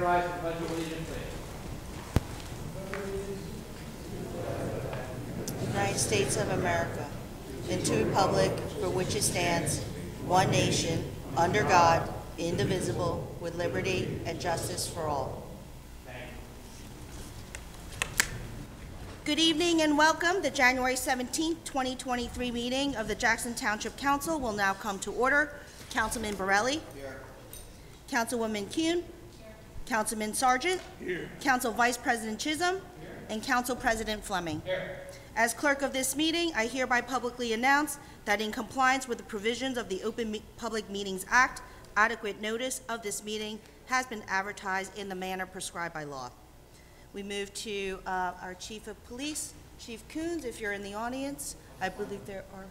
rise and pledge allegiance, please. United States of America, and to the republic for which it stands, one nation, under God, indivisible, with liberty and justice for all. Good evening and welcome. The January 17th, 2023 meeting of the Jackson Township Council will now come to order. Councilman Borelli. Here. Councilwoman Kuhn. Here. Councilman Sargent. Here. Council Vice President Chisholm. Here. And Council President Fleming. Here. As clerk of this meeting, I hereby publicly announce that in compliance with the provisions of the Open Public Meetings Act, adequate notice of this meeting has been advertised in the manner prescribed by law. We move to our Chief of Police, Chief Coons, if you're in the audience. I believe there are.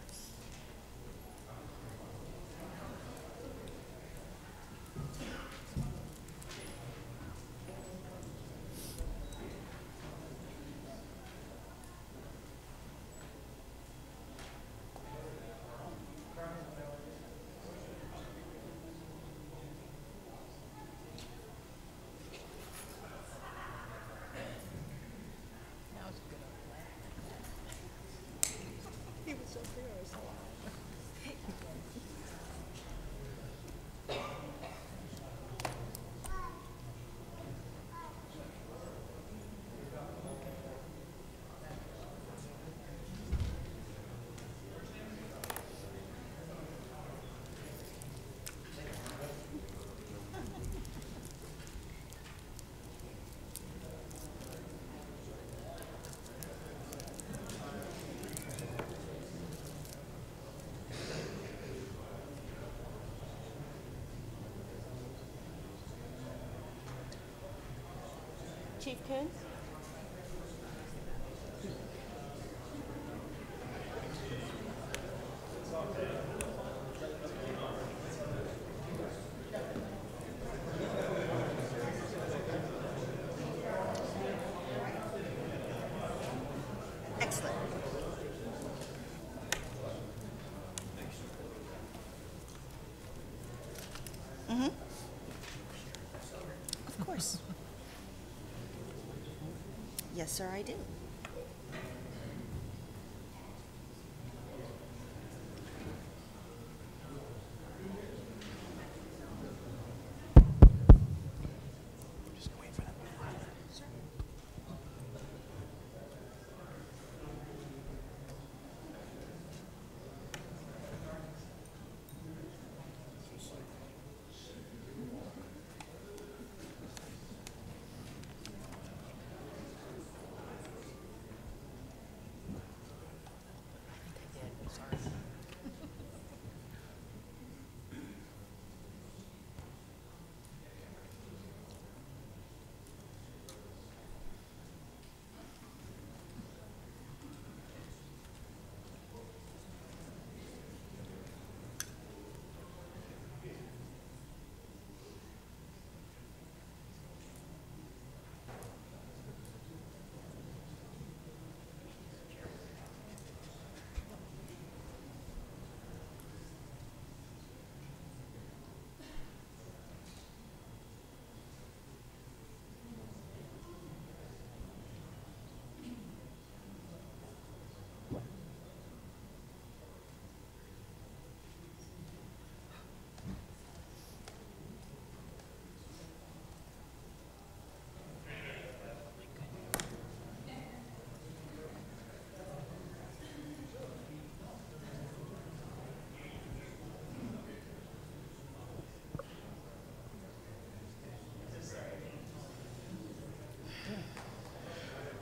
Chief Coons? Excellent. Of course. Yes, sir, I do. Just wait for them. Sure.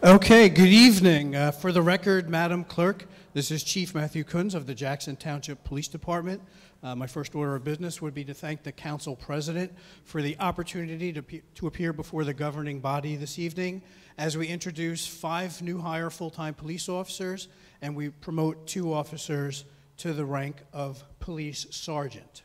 Okay, good evening. For the record, Madam Clerk, this is Chief Matthew Coons of the Jackson Township Police Department. My first order of business would be to thank the Council President for the opportunity to appear before the governing body this evening as we introduce 5 new hire full-time police officers and we promote 2 officers to the rank of police sergeant.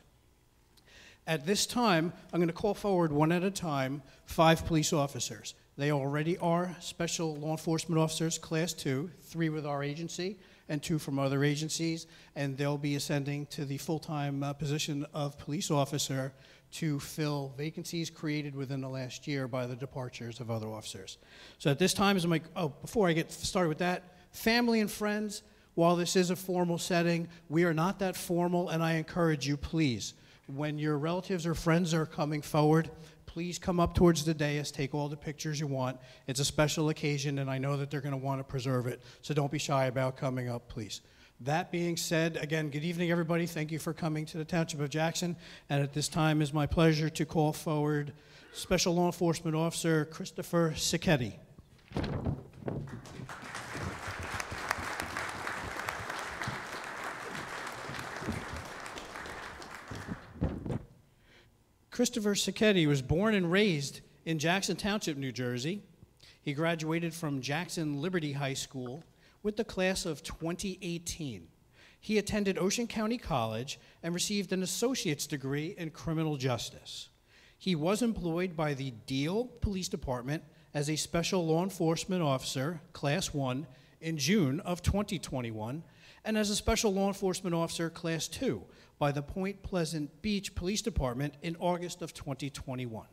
At this time, I'm going to call forward one at a time 5 police officers. They already are special law enforcement officers, class 2, 3 with our agency and 2 from other agencies, and they'll be ascending to the full-time position of police officer to fill vacancies created within the last year by the departures of other officers. So at this time, before I get started with that, family and friends, while this is a formal setting, we are not that formal, and I encourage you, please, when your relatives or friends are coming forward, please come up towards the dais, take all the pictures you want. It's a special occasion, and I know that they're going to want to preserve it, so don't be shy about coming up, please. That being said, again, good evening, everybody. Thank you for coming to the Township of Jackson. And at this time, it's my pleasure to call forward Special Law Enforcement Officer Christopher Sacchetti. Christopher Sacchetti was born and raised in Jackson Township, New Jersey. He graduated from Jackson Liberty High School with the class of 2018. He attended Ocean County College and received an associate's degree in criminal justice. He was employed by the Deal Police Department as a special law enforcement officer, Class 1, in June of 2021, and as a special law enforcement officer, Class 2, by the Point Pleasant Beach Police Department in August of 2021.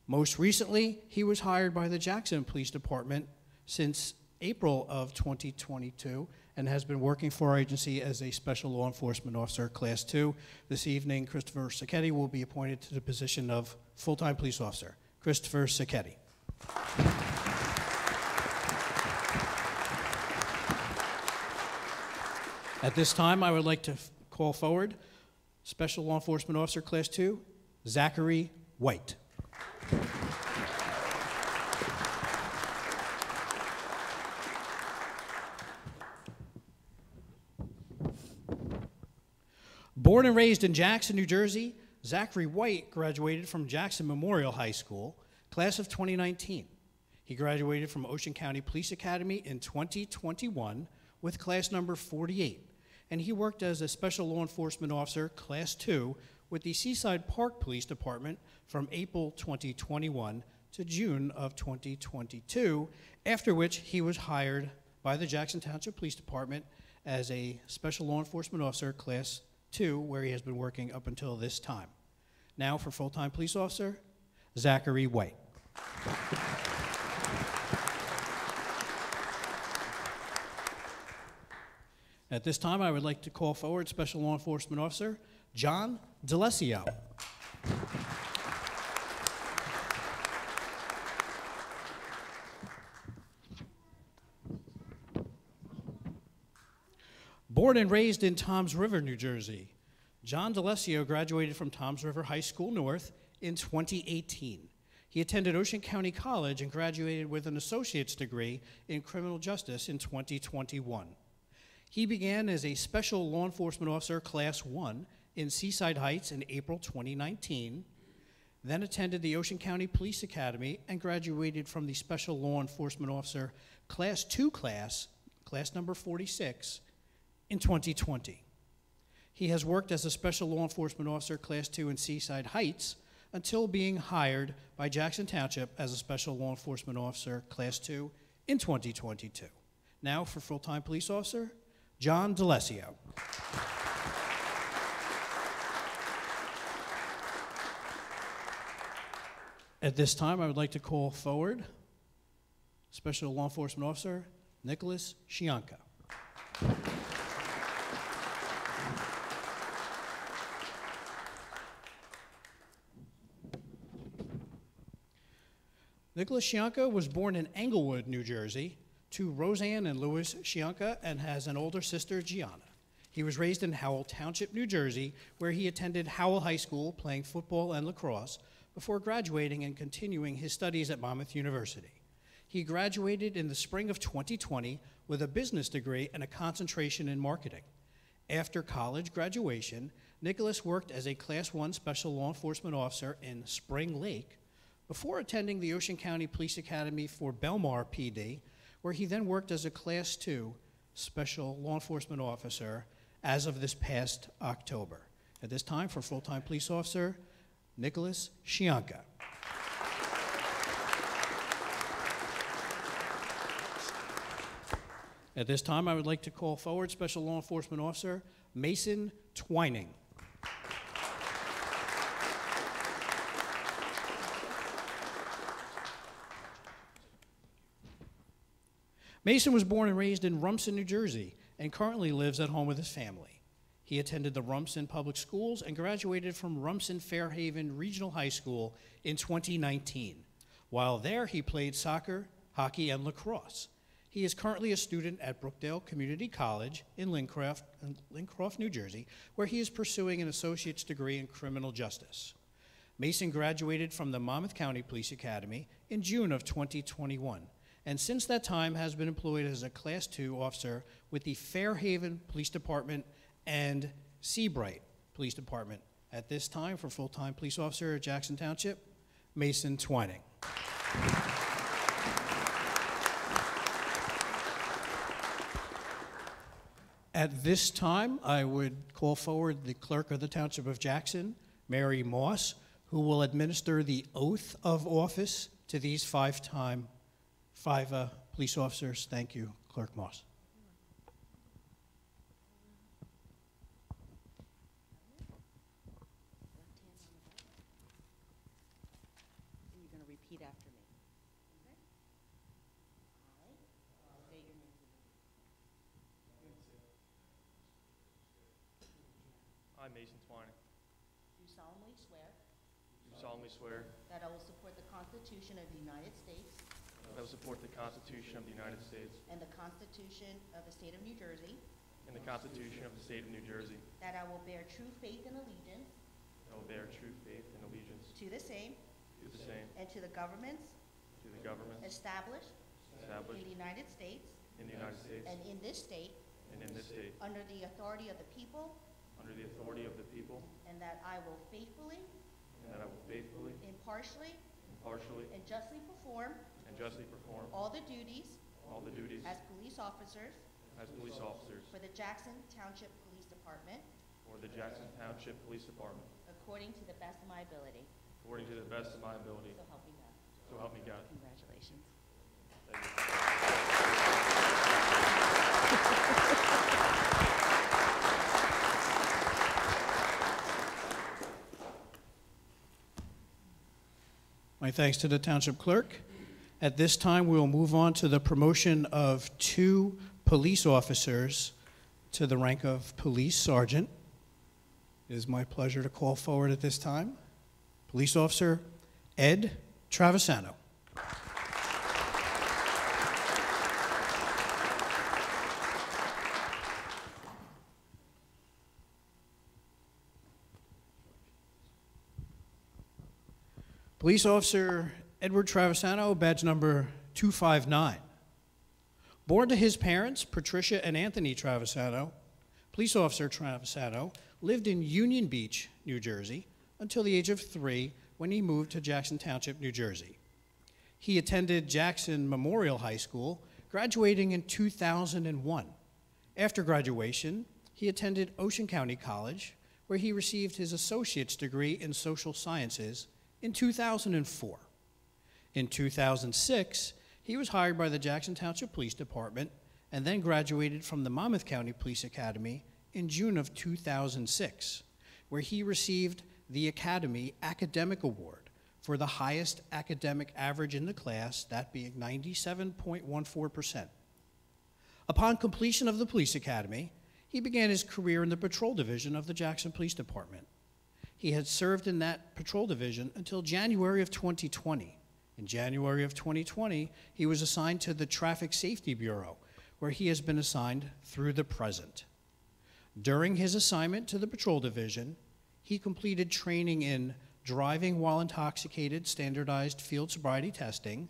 Most recently, he was hired by the Jackson Police Department since April of 2022 and has been working for our agency as a special law enforcement officer, Class 2. This evening, Christopher Sacchetti will be appointed to the position of full-time police officer. Christopher Sacchetti. At this time, I would like to call forward Special Law Enforcement Officer, Class 2, Zachary White. Born and raised in Jackson, New Jersey, Zachary White graduated from Jackson Memorial High School, class of 2019. He graduated from Ocean County Police Academy in 2021 with class number 48, and he worked as a special law enforcement officer, class 2, with the Seaside Park Police Department from April 2021 to June of 2022, after which he was hired by the Jackson Township Police Department as a special law enforcement officer, class 2, where he has been working up until this time. Now for full-time police officer, Zachary White. At this time, I would like to call forward Special Law Enforcement Officer John D'Alessio. Born and raised in Toms River, New Jersey, John D'Alessio graduated from Toms River High School North in 2018. He attended Ocean County College and graduated with an associate's degree in criminal justice in 2021. He began as a special law enforcement officer, Class 1, in Seaside Heights in April 2019, then attended the Ocean County Police Academy and graduated from the Special Law Enforcement Officer Class 2 class number 46, in 2020. He has worked as a Special Law Enforcement Officer, Class 2 in Seaside Heights until being hired by Jackson Township as a Special Law Enforcement Officer, Class 2 in 2022. Now for full-time police officer, John D'Alessio. At this time, I would like to call forward Special Law Enforcement Officer Nicholas Shianka. Nicholas Shianka was born in Englewood, New Jersey, to Roseanne and Louis Shianka, and has an older sister, Gianna. He was raised in Howell Township, New Jersey, where he attended Howell High School, playing football and lacrosse, before graduating and continuing his studies at Monmouth University. He graduated in the spring of 2020 with a business degree and a concentration in marketing. After college graduation, Nicholas worked as a Class 1 Special Law Enforcement Officer in Spring Lake before attending the Ocean County Police Academy for Belmar PD, where he then worked as a Class 2 Special Law Enforcement Officer as of this past October. At this time, for full-time police officer, Nicholas Shianka. At this time, I would like to call forward Special Law Enforcement Officer Mason Twining. Mason was born and raised in Rumson, New Jersey, and currently lives at home with his family. He attended the Rumson Public Schools and graduated from Rumson Fairhaven Regional High School in 2019. While there, he played soccer, hockey, and lacrosse. He is currently a student at Brookdale Community College in Lincroft, New Jersey, where he is pursuing an associate's degree in criminal justice. Mason graduated from the Monmouth County Police Academy in June of 2021, and since that time has been employed as a Class II officer with the Fairhaven Police Department and Seabright Police Department. At this time, for full-time police officer at Jackson Township, Mason Twining. At this time, I would call forward the clerk of the Township of Jackson, Mary Moss, who will administer the oath of office to these five police officers. Thank you, Clerk Moss. You're going to repeat after me. Okay? I say your name. I, Mason Twining, Do solemnly swear do solemnly swear that I will support the Constitution of the United States that I will support the Constitution of the United States and the Constitution of the State of New Jersey, and the Constitution of the State of New Jersey, that I will bear true faith and allegiance and will bear true faith and allegiance to the same to the same, and to the governments to the governments established in established the United States in the United States and in this state and in this state, under the authority of the people, under the authority of the people, and that I will faithfully, and that I will faithfully, impartially, impartially, and justly perform and justly perform all the duties all the duties as police officers as police officers for the Jackson Township Police Department for the Jackson Township Police Department, according to the best of my ability. according to the best of my ability. So help me God. So help me God. Congratulations. Thank you. My thanks to the Township Clerk. At this time, we will move on to the promotion of 2 police officers to the rank of Police Sergeant. It is my pleasure to call forward at this time Police Officer Ed Travisano. Police Officer Edward Travisano, badge number 259. Born to his parents, Patricia and Anthony Travisano, Police Officer Travisano lived in Union Beach, New Jersey, until the age of 3 when he moved to Jackson Township, New Jersey. He attended Jackson Memorial High School, graduating in 2001. After graduation, he attended Ocean County College, where he received his associate's degree in social sciences in 2004. In 2006, he was hired by the Jackson Township Police Department and then graduated from the Monmouth County Police Academy in June of 2006, where he received the Academy Academic Award for the highest academic average in the class, that being 97.14%. Upon completion of the police academy, he began his career in the patrol division of the Jackson Police Department. He had served in that patrol division until January of 2020. In January of 2020, he was assigned to the Traffic Safety Bureau, where he has been assigned through the present. During his assignment to the patrol division, he completed training in driving while intoxicated standardized field sobriety testing,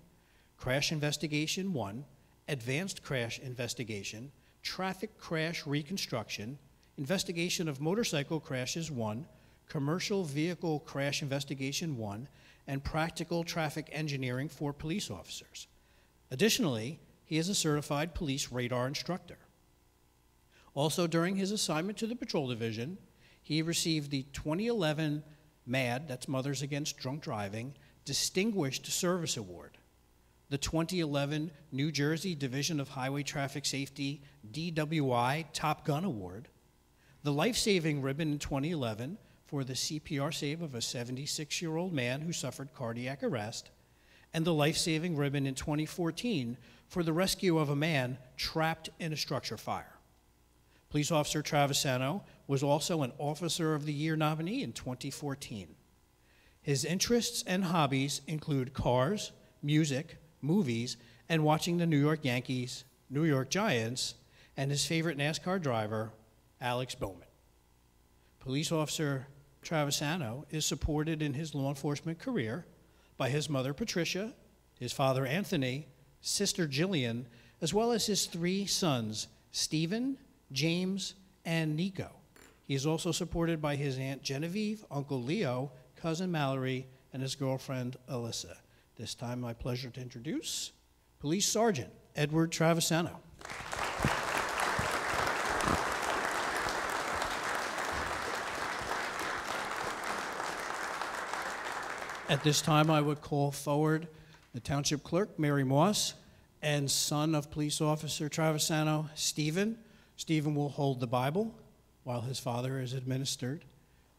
crash investigation 1, advanced crash investigation, traffic crash reconstruction, investigation of motorcycle crashes 1, commercial vehicle crash investigation 1, and practical traffic engineering for police officers. Additionally, he is a certified police radar instructor. Also, during his assignment to the patrol division, he received the 2011 MAD, that's Mothers Against Drunk Driving, Distinguished Service Award, the 2011 New Jersey Division of Highway Traffic Safety DWI Top Gun Award, the Life-Saving Ribbon in 2011 for the CPR save of a 76-year-old man who suffered cardiac arrest, and the life-saving ribbon in 2014 for the rescue of a man trapped in a structure fire. Police Officer Travisano was also an Officer of the Year nominee in 2014. His interests and hobbies include cars, music, movies, and watching the New York Yankees, New York Giants, and his favorite NASCAR driver, Alex Bowman. Police Officer Travisano is supported in his law enforcement career by his mother, Patricia, his father, Anthony, sister, Jillian, as well as his 3 sons, Stephen, James, and Nico. He is also supported by his Aunt Genevieve, Uncle Leo, cousin Mallory, and his girlfriend, Alyssa. This time, my pleasure to introduce Police Sergeant Edward Travisano. At this time, I would call forward the Township Clerk, Mary Moss, and son of Police Officer Travisano, Stephen. Stephen will hold the Bible while his father is administered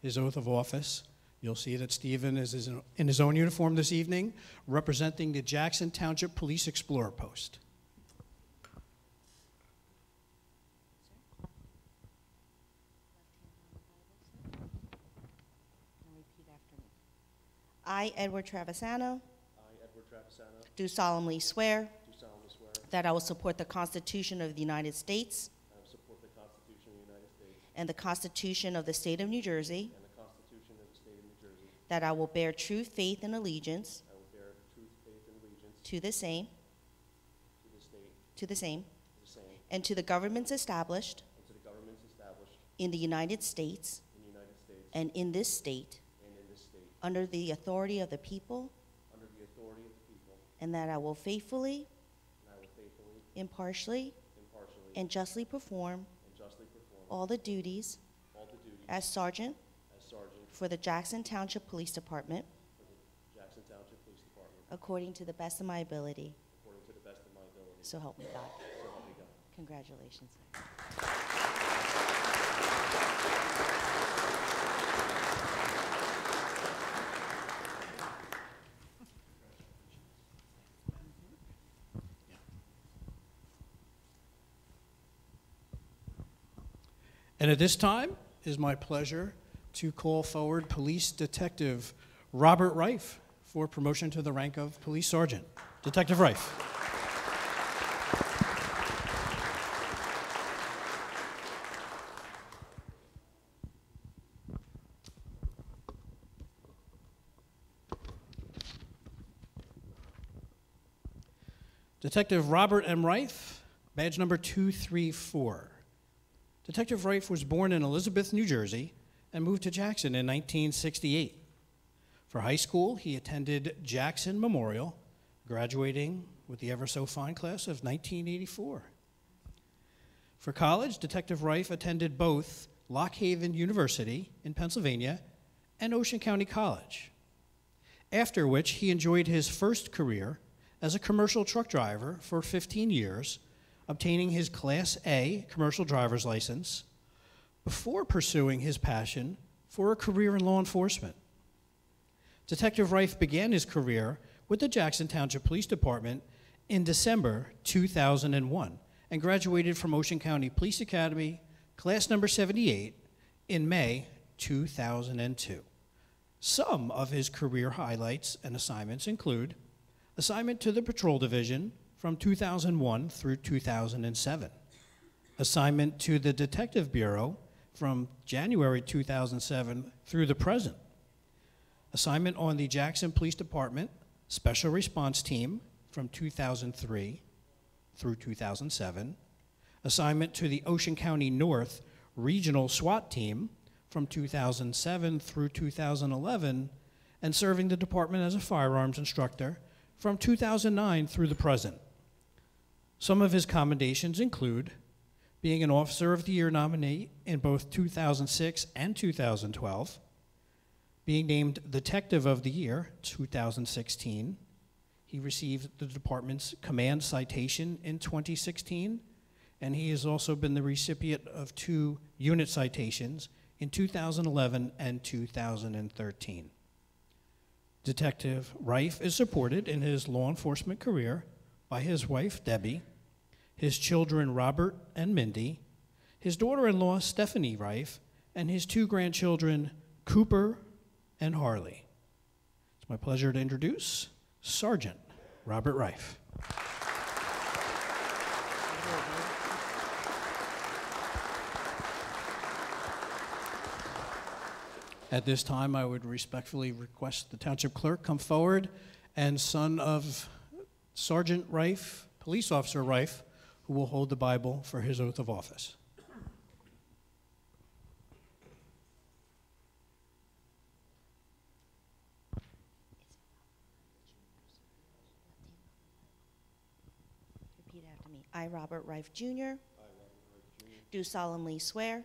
his oath of office. You'll see that Stephen is in his own uniform this evening, representing the Jackson Township Police Explorer Post. I, Edward Travisano, I, Edward Travisano, do solemnly swear do solemnly swear that I will support the Constitution of the United States I will support the Constitution of the United States and the Constitution of the State of New Jersey, and the Constitution of the State of New Jersey. that I will bear true faith and allegiance I will bear truth, faith, and allegiance to the same, to the state, to the same, the same, and to the governments established and to the governments established in the United States in the United States and in this state and in this state, under the authority of the people, under the authority of the people, and that I will faithfully, and I will faithfully, impartially, impartially, and justly perform and justly perform all the duties all the duties as sergeant as sergeant for the Jackson Township Police Department for the Jackson Township Police Department according to the best of my ability. according to the best of my ability. So help me God. So help me God. Congratulations. And at this time, it is my pleasure to call forward Police Detective Robert Reif for promotion to the rank of Police Sergeant. Detective Reif. Detective Robert M. Reif, badge number 234. Detective Reif was born in Elizabeth, New Jersey, and moved to Jackson in 1968. For high school, he attended Jackson Memorial, graduating with the ever-so-fine class of 1984. For college, Detective Reif attended both Lock Haven University in Pennsylvania and Ocean County College, after which he enjoyed his first career as a commercial truck driver for 15 years, obtaining his Class A commercial driver's license before pursuing his passion for a career in law enforcement. Detective Reif began his career with the Jackson Township Police Department in December 2001 and graduated from Ocean County Police Academy, class number 78, in May 2002. Some of his career highlights and assignments include assignment to the Patrol Division from 2001 through 2007, assignment to the Detective Bureau from January 2007 through the present, assignment on the Jackson Police Department Special Response Team from 2003 through 2007, assignment to the Ocean County North Regional SWAT Team from 2007 through 2011, and serving the department as a firearms instructor from 2009 through the present. Some of his commendations include being an Officer of the Year nominee in both 2006 and 2012, being named Detective of the Year 2016. He received the department's command citation in 2016, and he has also been the recipient of 2 unit citations in 2011 and 2013. Detective Reif is supported in his law enforcement career by his wife, Debbie, his children, Robert and Mindy, his daughter-in-law, Stephanie Reif, and his 2 grandchildren, Cooper and Harley. It's my pleasure to introduce Sergeant Robert Reif. At this time, I would respectfully request the Township Clerk come forward, and son of Sergeant Reif, Police Officer Reif, who will hold the Bible for his oath of office. Repeat after me. I, Robert Reif Jr., do solemnly swear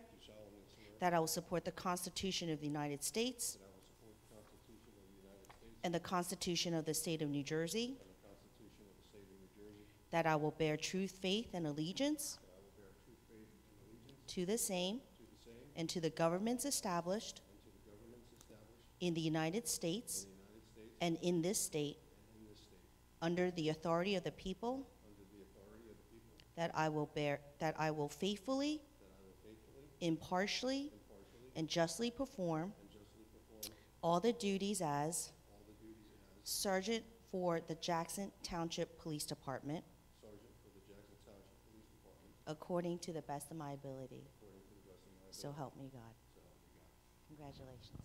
that I will support the Constitution of the United States and the Constitution of the State of New Jersey, that I will bear true faith and allegiance to the same and to the governments established in the United States and in this state under the authority of the people, that I will faithfully, impartially, and justly perform all the duties as Sergeant for the Jackson Township Police Department according to the best of my ability. So help me God. Congratulations.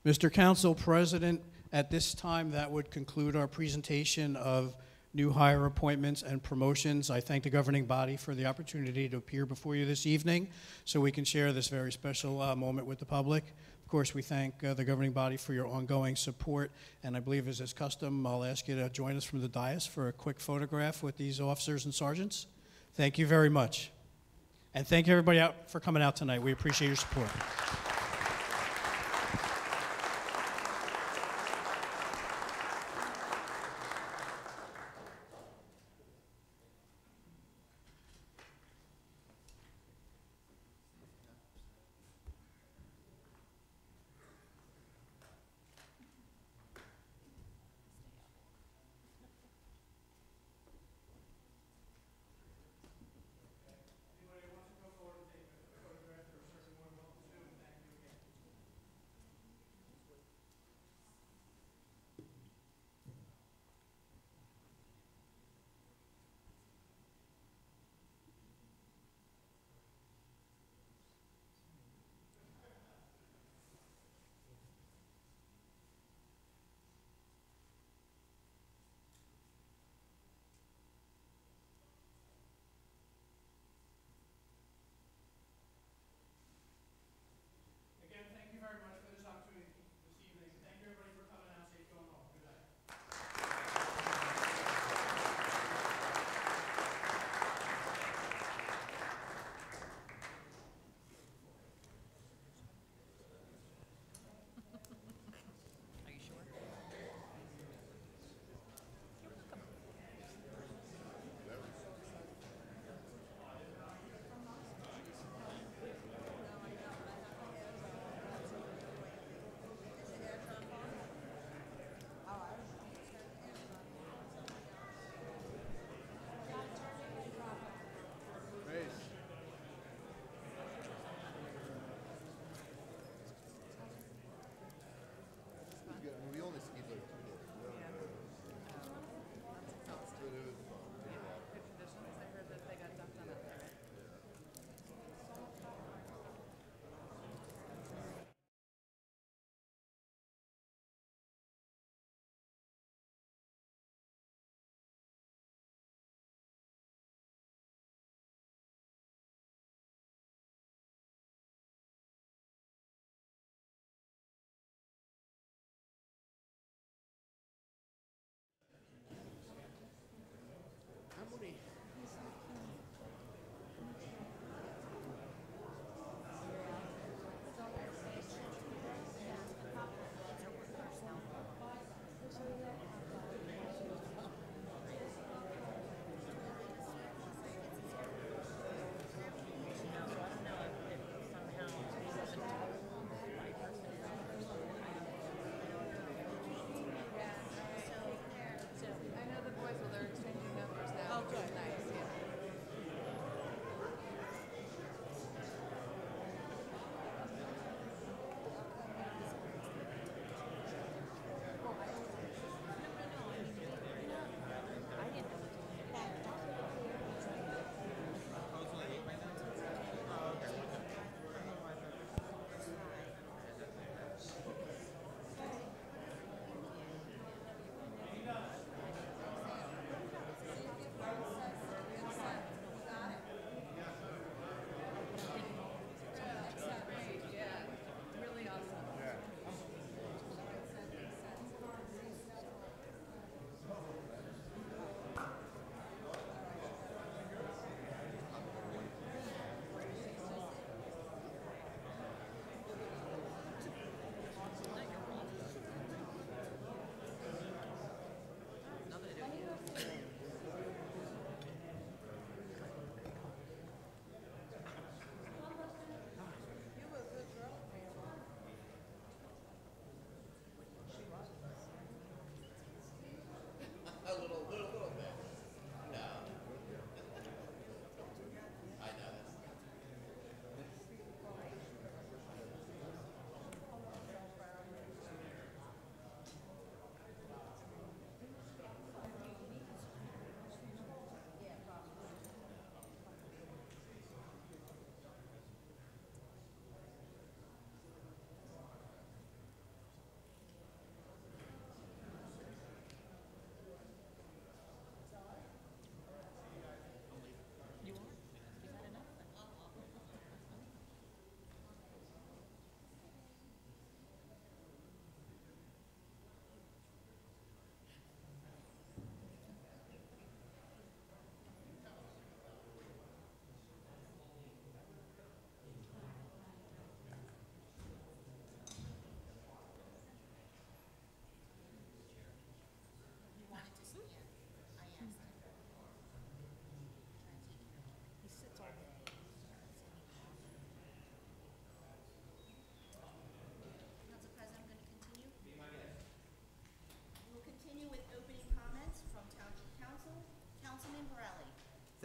Mr. Council President, at this time, that would conclude our presentation of new hire appointments and promotions. I thank the governing body for the opportunity to appear before you this evening so we can share this very special moment with the public. Of course, we thank the governing body for your ongoing support, and I believe as is custom, I'll ask you to join us from the dais for a quick photograph with these officers and sergeants. Thank you very much. And thank you everybody out for coming out tonight. We appreciate your support.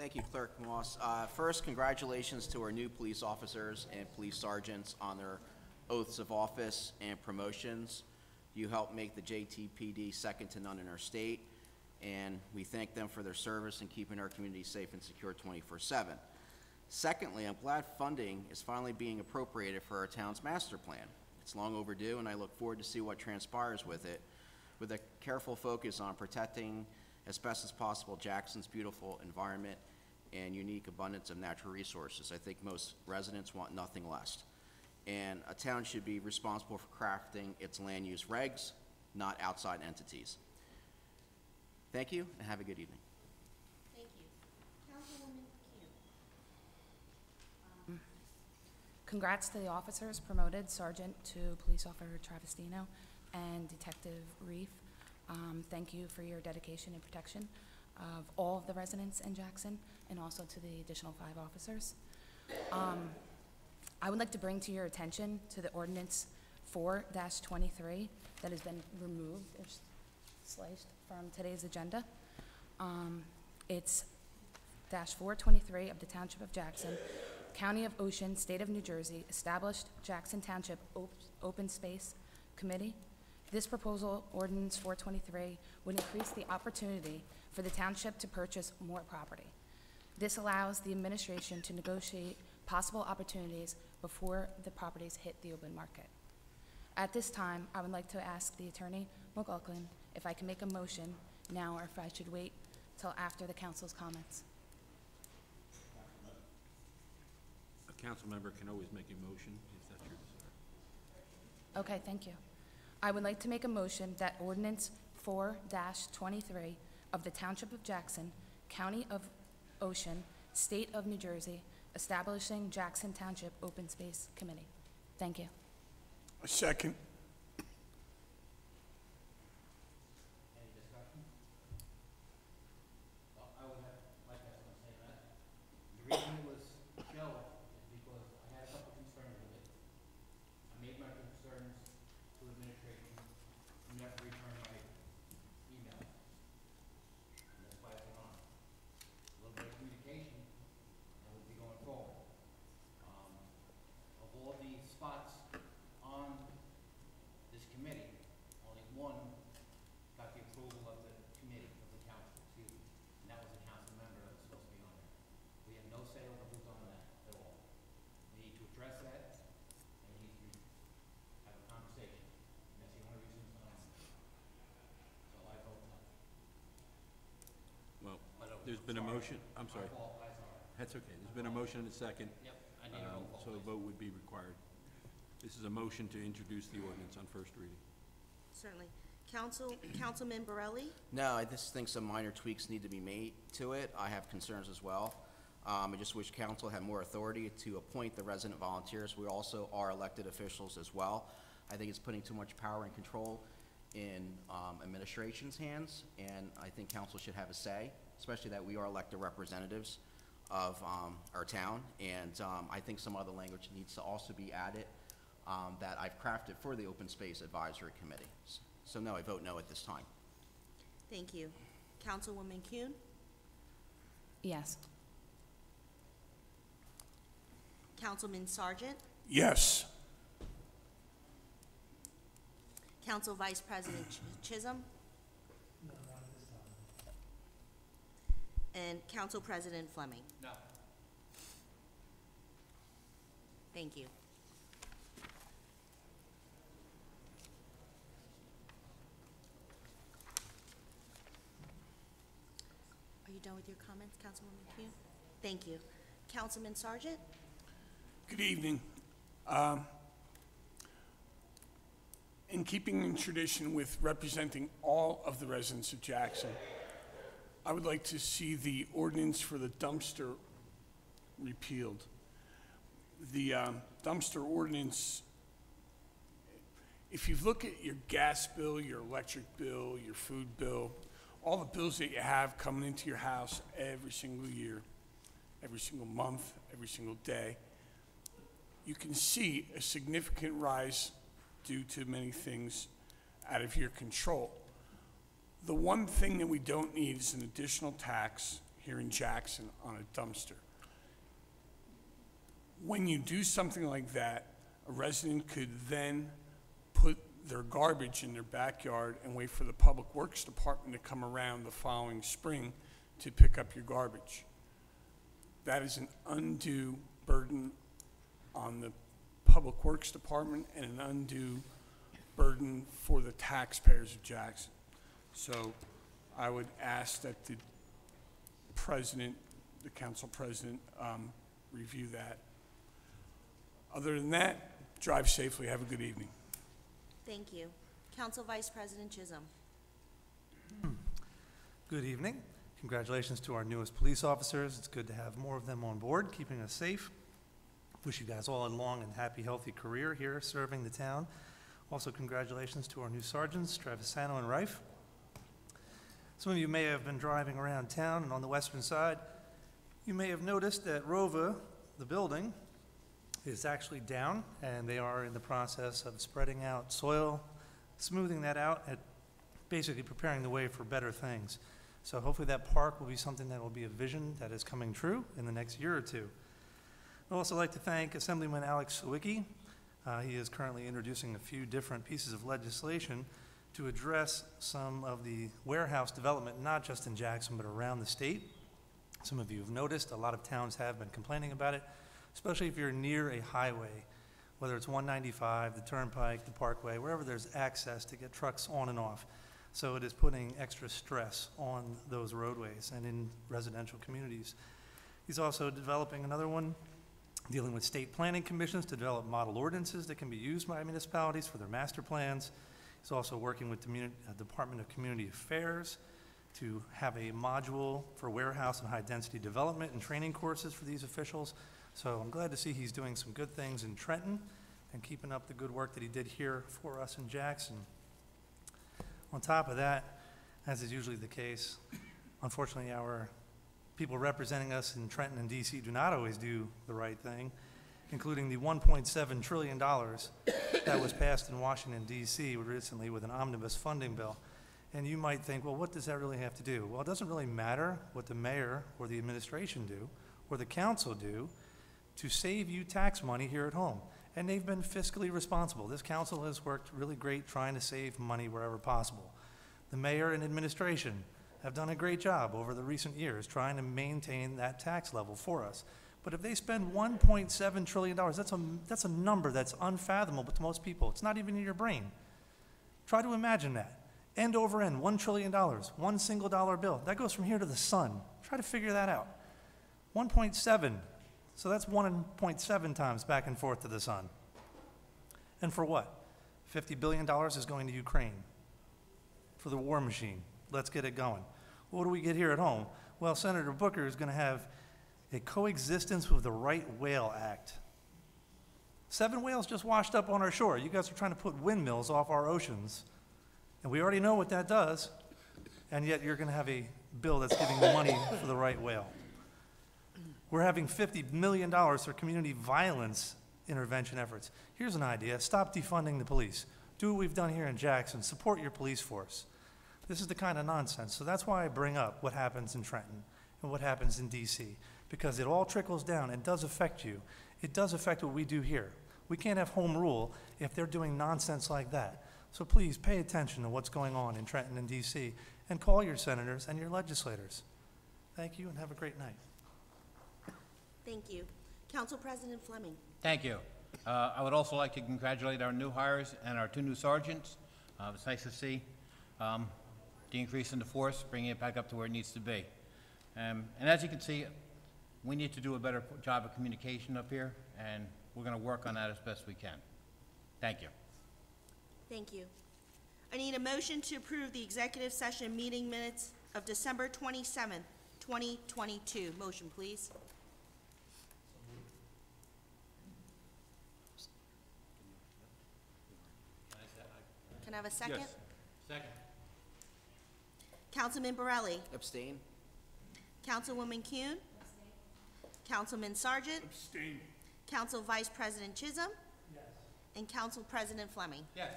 Thank you, Clerk Moss. First, congratulations to our new police officers and police sergeants on their oaths of office and promotions. You helped make the JTPD second to none in our state, and we thank them for their service in keeping our community safe and secure 24/7. Secondly, I'm glad funding is finally being appropriated for our town's master plan. It's long overdue, and I look forward to see what transpires with it, with a careful focus on protecting as best as possible Jackson's beautiful environment and unique abundance of natural resources. I think most residents want nothing less. And a town should be responsible for crafting its land use regs, not outside entities. Thank you, and have a good evening. Thank you. Councilwoman Kuhn. Congrats to the officers promoted, Sergeant to Police Officer Travestino and Detective Reef. Thank you for your dedication and protection of all of the residents in Jackson, and also to the additional 5 officers. I would like to bring to your attention to the ordinance 4-23 that has been removed or sliced from today's agenda. It's -423 of the Township of Jackson, County of Ocean, State of New Jersey, established Jackson Township Open Space Committee. This proposal, ordinance 423, would increase the opportunity for the township to purchase more property. This allows the administration to negotiate possible opportunities before the properties hit the open market. At this time, I would like to ask the Attorney McLaughlin if I can make a motion now or if I should wait till after the council's comments. A council member can always make a motion if that's your desire. Okay, thank you. I would like to make a motion that ordinance 4-23 of the Township of Jackson, County of Ocean, State of New Jersey, establishing Jackson Township Open Space Committee. Thank you. A second. Any discussion? Well, I would like to have someone say that. The reason it was shelved is because I had a couple concerns with it. I made my concerns to administration, who never returned my email. And that's why it's on. A little bit of communication, and we'll be going forward. Of all the spots on this committee, only one got the approval of the committee, of the council, excuse me, and that was a council member that was supposed to be on there. We have no say over who's on that at all. We need to address that, and we need to have a conversation, and that's the only reason it's not on there. So I vote no. Well, there's been a motion, I'm sorry. My fault, I'm sorry. That's okay. There's been a motion and a second. Yep, I need a roll call, So a please. vote would be required. This is a motion to introduce the ordinance on first reading. Certainly. Councilman Borelli? No, I just think some minor tweaks need to be made to it. I have concerns as well. I just wish council had more authority to appoint the resident volunteers. We also are elected officials as well. I think it's putting too much power and control in administration's hands, and I think council should have a say, especially that we are elected representatives of our town. And I think some other language needs to also be added that I've crafted for the Open Space Advisory Committee. So no, I vote no at this time. Thank you. Councilwoman Kuhn? Yes. Councilman Sargent? Yes. Council Vice President Chisholm? And Council President Fleming? No. Thank you. Are you done with your comments, Councilwoman Kuhn? Thank you. Councilman Sargent? Good evening. In keeping in tradition with representing all of the residents of Jackson, I would like to see the ordinance for the dumpster repealed. The dumpster ordinance, if you look at your gas bill, your electric bill, your food bill, all the bills that you have coming into your house every single year, every single month, every single day, you can see a significant rise due to many things out of your control. The one thing that we don't need is an additional tax here in Jackson on a dumpster. When you do something like that, a resident could then put their garbage in their backyard and wait for the Public Works Department to come around the following spring to pick up your garbage. That is an undue burden on the Public Works Department and an undue burden for the taxpayers of Jackson. So I would ask that the president, the council president, review that. Other than that, drive safely. Have a good evening. Thank you. Council Vice President Chisholm. Good evening. Congratulations to our newest police officers. It's good to have more of them on board, keeping us safe. Wish you guys all a long and happy, healthy career here serving the town. Also, congratulations to our new sergeants, Travisano and Rife. Some of you may have been driving around town, and on the western side, you may have noticed that Rova, the building, is actually down, and they are in the process of spreading out soil, smoothing that out, and basically preparing the way for better things. So hopefully that park will be something that will be a vision that is coming true in the next year or two. I'd also like to thank Assemblyman Alex Sawicki. He is currently introducing a few different pieces of legislation to address some of the warehouse development, not just in Jackson, but around the state. Some of you have noticed, a lot of towns have been complaining about it, especially if you're near a highway, whether it's 195, the Turnpike, the Parkway, wherever there's access to get trucks on and off. So it is putting extra stress on those roadways and in residential communities. He's also developing another one, dealing with state planning commissions to develop model ordinances that can be used by municipalities for their master plans. He's also working with the Department of Community Affairs to have a module for warehouse and high-density development and training courses for these officials. So I'm glad to see he's doing some good things in Trenton and keeping up the good work that he did here for us in Jackson. On top of that, as is usually the case, unfortunately our people representing us in Trenton and DC do not always do the right thing, including the $1.7 trillion that was passed in Washington, DC recently with an omnibus funding bill. And you might think, well, what does that really have to do? Well, it doesn't really matter what the mayor or the administration do or the council do to save you tax money here at home. And they've been fiscally responsible. This council has worked really great trying to save money wherever possible. The mayor and administration have done a great job over the recent years trying to maintain that tax level for us. But if they spend $1.7 trillion, that's a number that's unfathomable to most people. It's not even in your brain. Try to imagine that. End over end, $1 trillion, one single dollar bill. That goes from here to the sun. Try to figure that out. 1.7. So that's 1.7 times back and forth to the sun. And for what? $50 billion is going to Ukraine for the war machine. Let's get it going. What do we get here at home? Well, Senator Booker is going to have a coexistence with the Right Whale Act. 7 whales just washed up on our shore. You guys are trying to put windmills off our oceans. And we already know what that does. And yet you're going to have a bill that's giving money for the right whale. We're having $50 million for community violence intervention efforts. Here's an idea. Stop defunding the police. Do what we've done here in Jackson. Support your police force. This is the kind of nonsense. So that's why I bring up what happens in Trenton and what happens in DC, because it all trickles down and does affect you. It does affect what we do here. We can't have home rule if they're doing nonsense like that. So please pay attention to what's going on in Trenton and DC and call your senators and your legislators. Thank you and have a great night. Thank you. Council President Fleming. Thank you. I would also like to congratulate our new hires and our 2 new sergeants. It's nice to see the increase in the force, bringing it back up to where it needs to be. And as you can see, we need to do a better job of communication up here, and we're going to work on that as best we can. Thank you. Thank you. I need a motion to approve the executive session meeting minutes of December 27th, 2022. Motion, please. Can I have a second? Yes. Second. Councilman Borelli. Abstain? Councilwoman Kuhn. Councilman Sargent. Abstain. Council Vice President Chisholm. Yes. And Council President Fleming. Yes.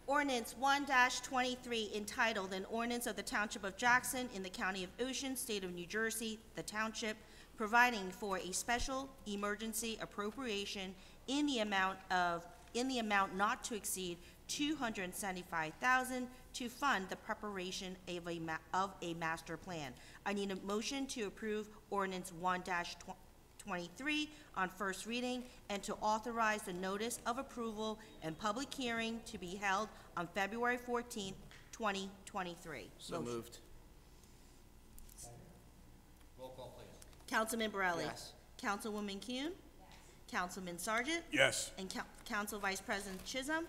Ordinance 1-23 entitled, An Ordinance of the Township of Jackson in the County of Ocean, State of New Jersey, the Township, providing for a special emergency appropriation in the amount not to exceed $275,000 to fund the preparation of a master plan. I need a motion to approve ordinance 1-23 on first reading and to authorize the notice of approval and public hearing to be held on February 14th, 2023. So moved. Roll call, please. Councilman Borelli? Yes. Councilwoman Kuhn? Councilman Sargent? Yes. And Council Vice President Chisholm?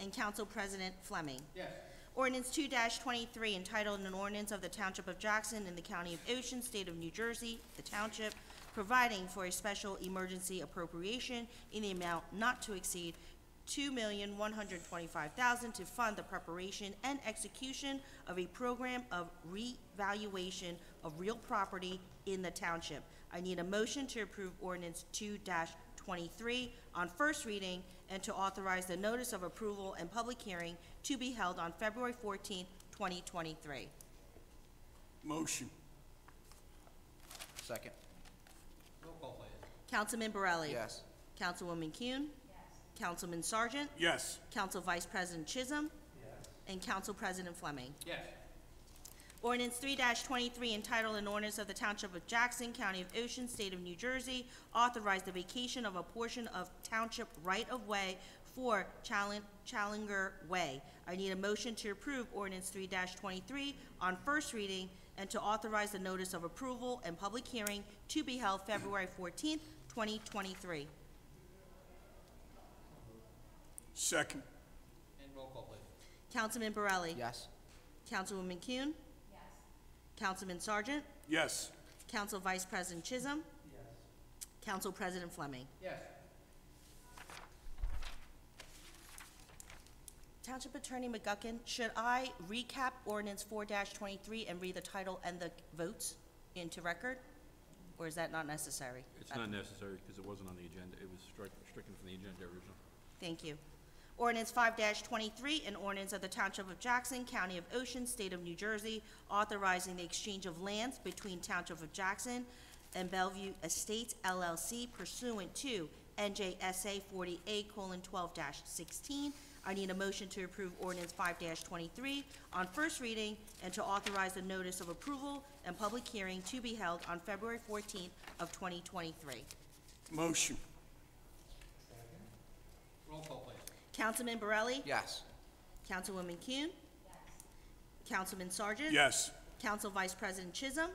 And Council President Fleming? Yes. Ordinance 2-23 entitled, An Ordinance of the Township of Jackson in the County of Ocean, State of New Jersey, the Township, providing for a special emergency appropriation in the amount not to exceed $2,125,000 to fund the preparation and execution of a program of revaluation of real property in the township. I need a motion to approve ordinance 2-23 on first reading and to authorize the notice of approval and public hearing to be held on February 14th, 2023. Motion. Second. Roll call, please. Councilman Borelli? Yes. Councilwoman Kuhn? Councilman Sargent? Yes. Council Vice President Chisholm? And Council President Fleming? Yes. Ordinance 3-23 entitled, An Ordinance of the Township of Jackson, County of Ocean, State of New Jersey, authorize the vacation of a portion of township right-of-way for Challenger Way. I need a motion to approve ordinance 3-23 on first reading and to authorize the notice of approval and public hearing to be held February 14th, 2023. Second. And roll call, please. Councilman Borelli? Yes. Councilwoman Kuhn? Councilman Sargent? Yes. Council Vice President Chisholm? Council President Fleming? Yes. Township Attorney McGuckin, should I recap ordinance 4-23 and read the title and the votes into record? Or is that not necessary? It's not necessary because it wasn't on the agenda. It was stricken from the agenda originally. Thank you. Ordinance 5-23, an ordinance of the Township of Jackson, County of Ocean, State of New Jersey, authorizing the exchange of lands between Township of Jackson and Bellevue Estates LLC pursuant to NJSA 40A:12-16. I need a motion to approve ordinance 5-23 on first reading and to authorize the notice of approval and public hearing to be held on February 14th of 2023. Motion. Roll call, please. Councilman Borelli? Yes. Councilwoman Kuhn? Councilman Sargent? Yes. Council Vice President Chisholm?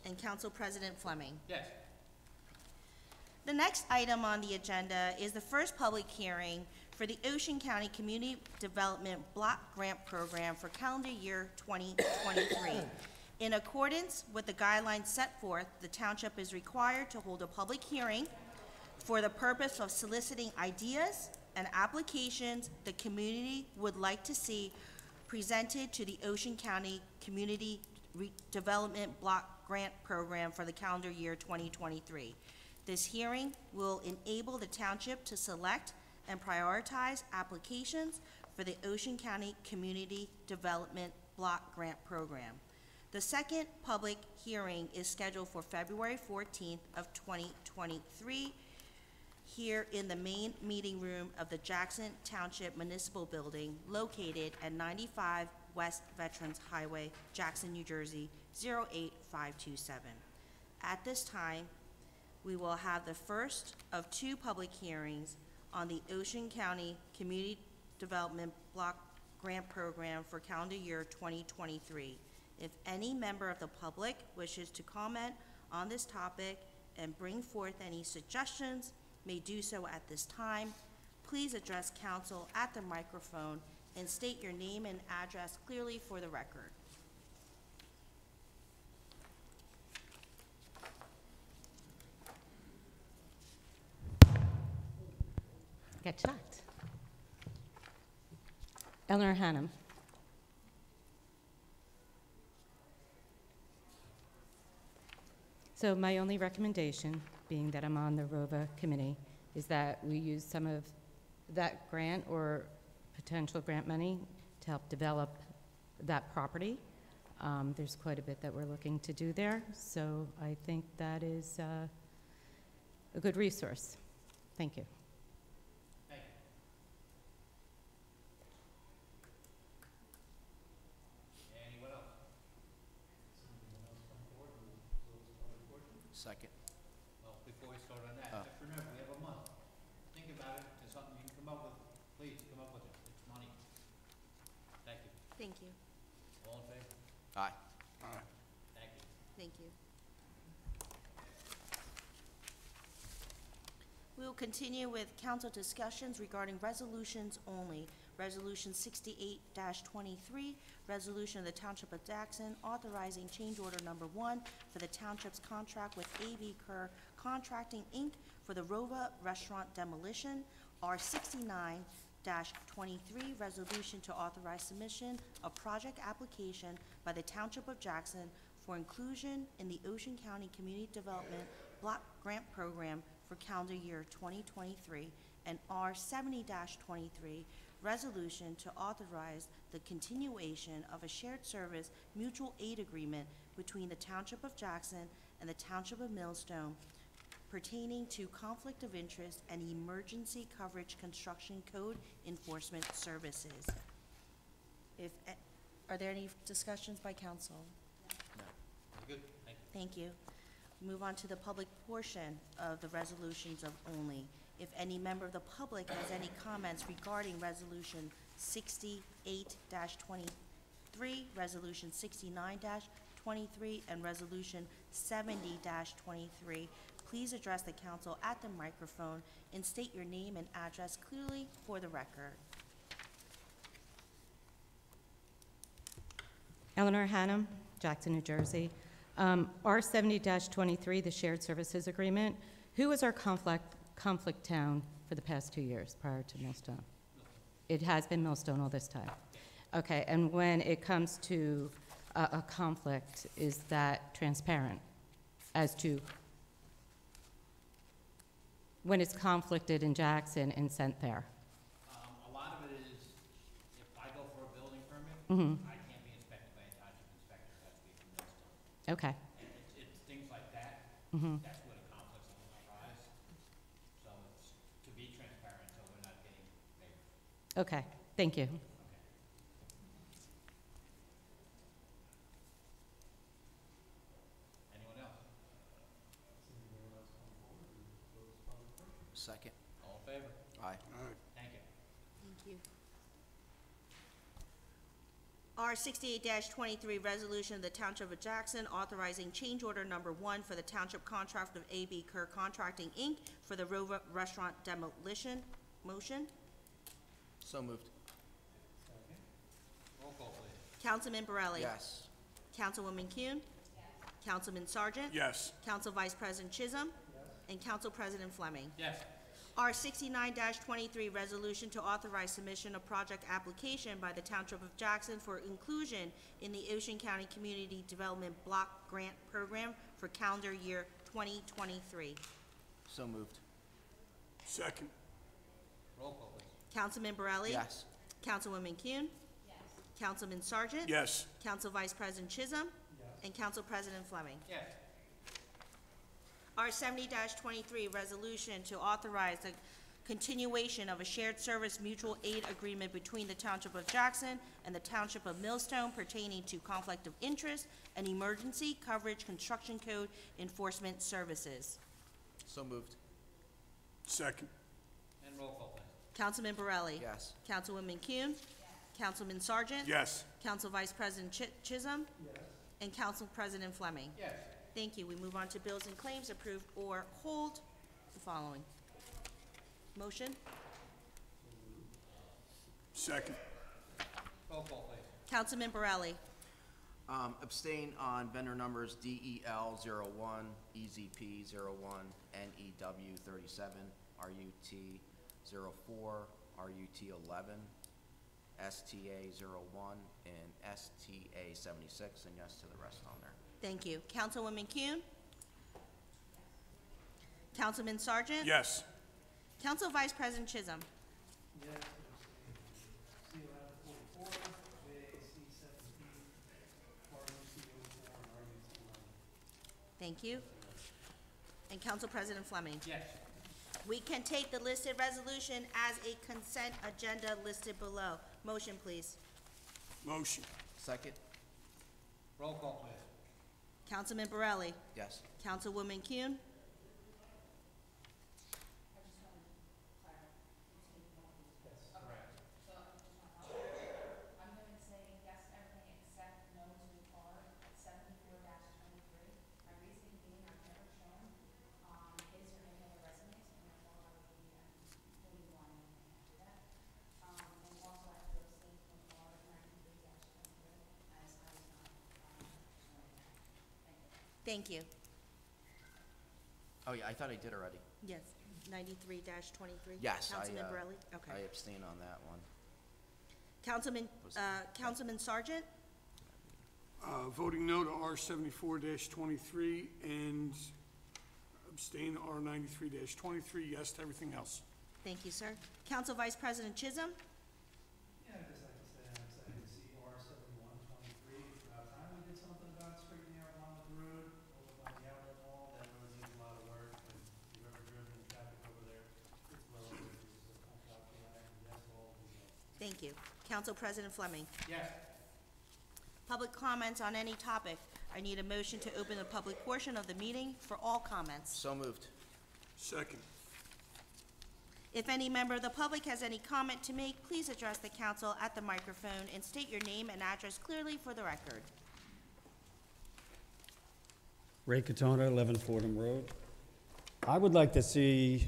And Council President Fleming? Yes. The next item on the agenda is the first public hearing for the Ocean County Community Development Block Grant Program for calendar year 2023. In accordance with the guidelines set forth, the township is required to hold a public hearing for the purpose of soliciting ideas and applications the community would like to see presented to the Ocean County Community Development Block Grant Program for the calendar year 2023. This hearing will enable the township to select and prioritize applications for the Ocean County Community Development Block Grant Program. The second public hearing is scheduled for February 14th of 2023 here in the main meeting room of the Jackson Township Municipal Building located at 95 West Veterans Highway, Jackson, New Jersey, 08527. At this time, we will have the first of two public hearings on the Ocean County Community Development Block Grant Program for calendar year 2023. If any member of the public wishes to comment on this topic and bring forth any suggestions, may do so at this time. Please address council at the microphone and state your name and address clearly for the record. Get shocked. Eleanor Hannum. So my only recommendation, being that I'm on the ROVA committee, is that we use some of that grant or potential grant money to help develop that property. There's quite a bit that we're looking to do there, so I think that is a good resource. Thank you. Thank you. Anyone else? Second. Well, before we start on that, just remember, we have a month. Think about it, there's something you can come up with, please, come up with it. It's money. Thank you. Thank you. All in favor? Aye. Thank you. Thank you. We will continue with council discussions regarding resolutions only. Resolution 68-23, resolution of the Township of Jackson authorizing change order number 1 for the township's contract with A.B. Kerr Contracting, Inc. for the Rova Restaurant demolition. R69-23, resolution to authorize submission of project application by the Township of Jackson for inclusion in the Ocean County Community Development Block Grant Program for calendar year 2023, and R70-23, resolution to authorize the continuation of a shared service mutual aid agreement between the Township of Jackson and the Township of Millstone pertaining to conflict of interest and emergency coverage construction code enforcement services. Are there any discussions by council? No. Good, thank you. Thank you. Move on to the public portion of the resolutions of only. If any member of the public has any comments regarding Resolution 68-23, Resolution 69-23, and Resolution 70-23, please address the council at the microphone and state your name and address clearly for the record. Eleanor Hannum, Jackson, New Jersey. R70-23, the shared services agreement. Who was our conflict town for the past 2 years prior to Millstone? It has been Millstone all this time. Okay, and when it comes to a conflict, is that transparent as to when it's conflicted in Jackson and sent there? A lot of it is, if I go for a building permit, I can't be inspected by a township inspector, it has to be from Millstone. Okay. And it's things like that, that's where the conflicts will arise. So it's to be transparent, so we're not getting favors. Okay, thank you. Anyone else? Second. All in favor? Aye. Thank you. Thank you. R 68-23, resolution of the Township of Jackson authorizing change order number 1 for the Township contract of A.B. Kerr Contracting, Inc. for the Rova Restaurant demolition. Motion? So moved. Roll call, please. Councilman Borelli? Yes. Councilwoman Kuhn? Councilman Sargent? Yes. Council Vice President Chisholm? And Council President Fleming. Yes. R 69-23, resolution to authorize submission of project application by the Township of Jackson for inclusion in the Ocean County Community Development Block Grant Program for calendar year 2023. So moved. Second. Roll call, please. Councilman Borelli? Yes. Councilwoman Kuhn? Yes. Councilman Sargent? Yes. Council Vice President Chisholm? Yes. And Council President Fleming. Yes. R 70-23, resolution to authorize the continuation of a shared service mutual aid agreement between the Township of Jackson and the Township of Millstone pertaining to conflict of interest and emergency coverage construction code enforcement services. So moved. Second. And roll call, please. Councilman Borelli? Yes. Councilwoman Kuhn? Councilman Sargent? Yes. Council Vice President Chisholm? Yes. And Council President Fleming. Yes. Thank you. We move on to bills and claims, approved or hold the following. Motion? Second. Roll call, please. Councilman Borelli? Abstain on vendor numbers DEL01, EZP01, NEW37, RUT04, RUT11, STA01, and STA76, and yes to the rest on there. Thank you. Councilwoman Kuhn? Councilman Sargent? Yes. Council Vice President Chisholm? Thank you. And Council President Fleming. Yes. We can take the listed resolution as a consent agenda listed below. Motion, please. Motion. Second? Roll call, please. Councilman Borelli. Yes. Councilwoman Kuhn. I'm going to say yes to everything except no to R 74-23. My reasoning being I've never shown his or any other resumes, and therefore I would be including one after that. And also I have to abstain from R 93-23 as I was not Thank you. Thank you. Oh, yeah, I thought I did already. Yes, 93-23? Yes, Councilman Borelli? Okay. I abstain on that one. Councilman Sargent? Voting no to R 74-23 and abstain R 93-23, yes to everything else. Thank you, sir. Council Vice President Chisholm? Yeah, I'd just like to say I'm excited to see R 7123. It's about time we did something about straightening out along the road over by the outlet mall. That road needs a lot of work, and if you've ever driven in traffic over there, it's well over, it's a pump out flag, and that's all we know. Thank you. Council President Fleming? Yes. Public comments on any topic. I need a motion to open the public portion of the meeting for all comments. So moved. Second. If any member of the public has any comment to make, please address the council at the microphone and state your name and address clearly for the record. Ray Katona, 11 Fordham Road. I would like to see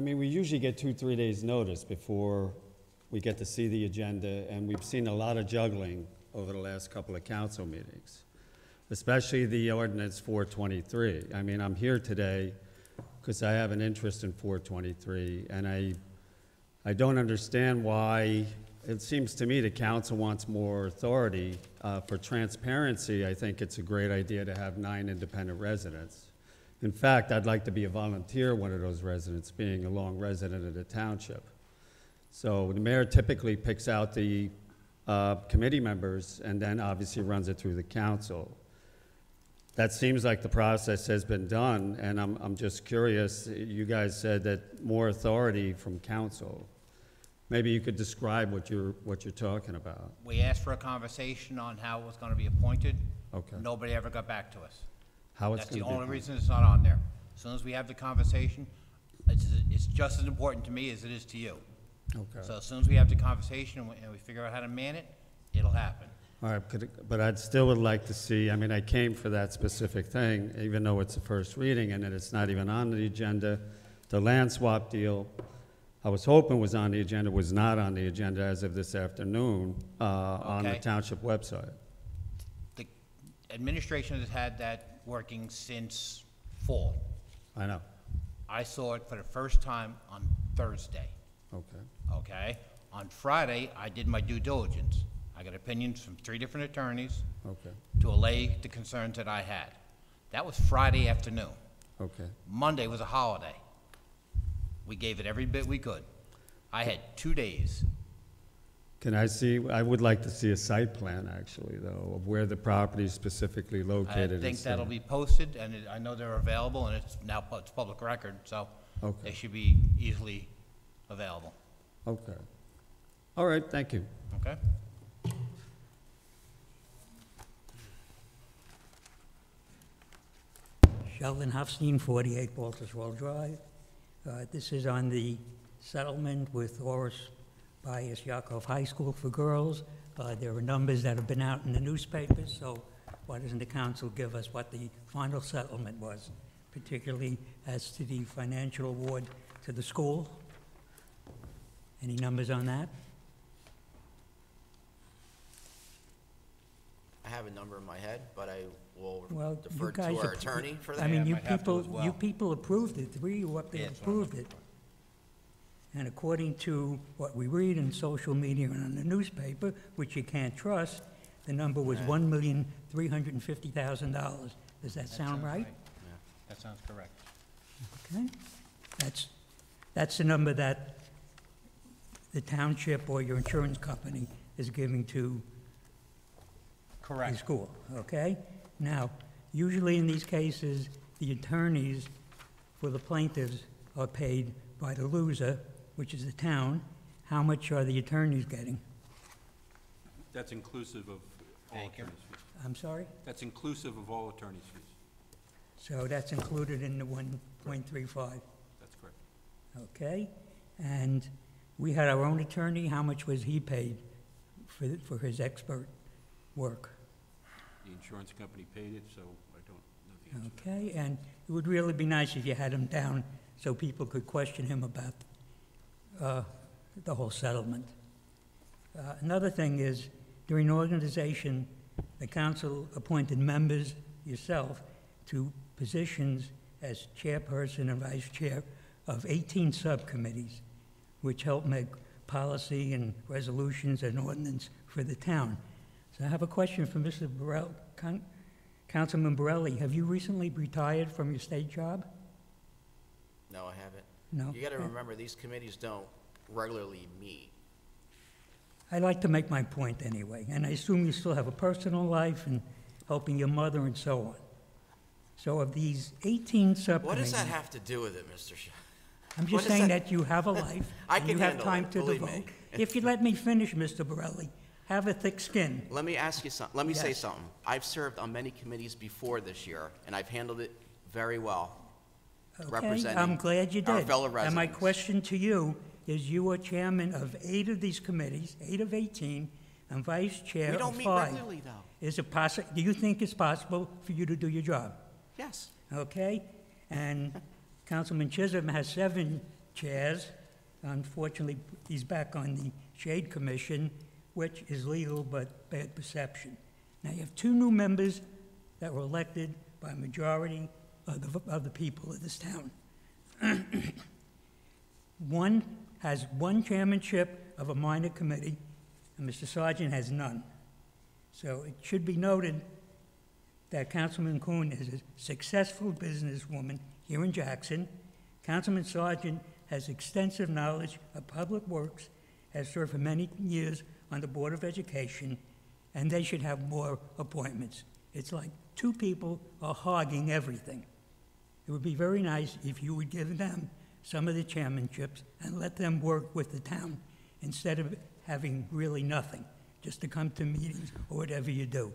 we usually get 2-3 days' notice before we get to see the agenda, and we've seen a lot of juggling over the last couple of council meetings, especially the ordinance 423. I mean, I'm here today because I have an interest in 423, and I don't understand why. It seems to me the council wants more authority. For transparency, I think it's a great idea to have 9 independent residents. In fact, I'd like to be a volunteer, one of those residents, being a long resident of the township. So the mayor typically picks out the committee members and then obviously runs it through the council. That seems like the process has been done, and I'm just curious. You guys said that more authority from council. Maybe you could describe what you're talking about. We asked for a conversation on how it was going to be appointed. Okay. Nobody ever got back to us. How it's That's the gonna be only appointed. reason it's not on there. As soon as we have the conversation, it's just as important to me as it is to you. Okay. So as soon as we have the conversation and we figure out how to man it, it'll happen. All right, but I'd still would like to see, I mean, I came for that specific thing, even though it's the first reading and it's not even on the agenda. The land swap deal, I was hoping was on the agenda, was not on the agenda as of this afternoon on the Okay. township website. The administration has had that working since fall. I know. I saw it for the first time on Thursday, Okay. okay? On Friday, I did my due diligence. I got opinions from 3 different attorneys Okay. to allay the concerns that I had. That was Friday afternoon. Okay. Monday was a holiday. We gave it every bit we could. I had 2 days. Can I see, I would like to see a site plan, actually, though, of where the property is specifically I located. think and that'll stuff. be posted, and I know they're available, and it's public record, so Okay. they should be easily available, Okay. All right, thank you. okay? Sheldon Hofstein, 48 Walters Well Drive. This is on the settlement with Horace Bias Yakov High School for girls. There are numbers that have been out in the newspapers, so why doesn't the council give us what the final settlement was, particularly as to the financial award to the school? Any numbers on that? I have a number in my head, but I will Well, defer you guys to our appro- attorney for I that. mean, Yeah, you might have to people, as well. you people approved it, 3 of you up there Yeah, that's what I'm approved it. And according to what we read in social media and in the newspaper, which you can't trust, the number was $1,350,000. Does that sound right? That sounds correct. Okay. That's the number that the township or your insurance company is giving to the Correct. school, okay? Now, usually in these cases, the attorneys for the plaintiffs are paid by the loser, which is the town. How much are the attorneys getting? That's inclusive of all attorney's fees. I'm sorry? That's inclusive of all attorney's fees. So that's included in the 1.35. That's correct. Okay? And we had our own attorney. How much was he paid for his expert work? The insurance company paid it, so I don't know the answer. Okay, and it would really be nice if you had him down so people could question him about the whole settlement. Another thing is, during organization, the council appointed members, yourself, to positions as chairperson and vice chair of 18 subcommittees, which help make policy and resolutions and ordinance for the town. So I have a question for Mr. Borelli. Councilman Borelli, have you recently retired from your state job? No, I haven't. No? You gotta remember, these committees don't regularly meet. I'd like to make my point anyway, and I assume you still have a personal life and helping your mother and so on. So of these 18 subcommittees... What does that have to do with it, Mr. Shaw? I'm just saying that you have a life, I and can you have handle time it, to believe me. devote. If you let me finish, Mr. Borelli, have a thick skin. Let me ask you something. Let me say Yes. something. I've served on many committees before this year, and I've handled it very well, Okay, representing I'm glad you did. our fellow And my residents. question to you is, you are chairman of 8 of these committees, 8 of 18, and vice chair We of don't meet 5. regularly, though. Is it do you think it's possible for you to do your job? Yes. Okay? And Councilman Chisholm has 7 chairs. Unfortunately, he's back on the Shade Commission, which is legal but bad perception. Now, you have 2 new members that were elected by a majority of the people of this town. One has 1 chairmanship of a minor committee, and Mr. Sargent has none. So it should be noted that Councilman Kuhn is a successful businesswoman here in Jackson. Councilman Sargent has extensive knowledge of public works, has served for many years on the Board of Education, and they should have more appointments. It's like 2 people are hogging everything. It would be very nice if you would give them some of the chairmanships and let them work with the town instead of having really nothing, just to come to meetings or whatever you do.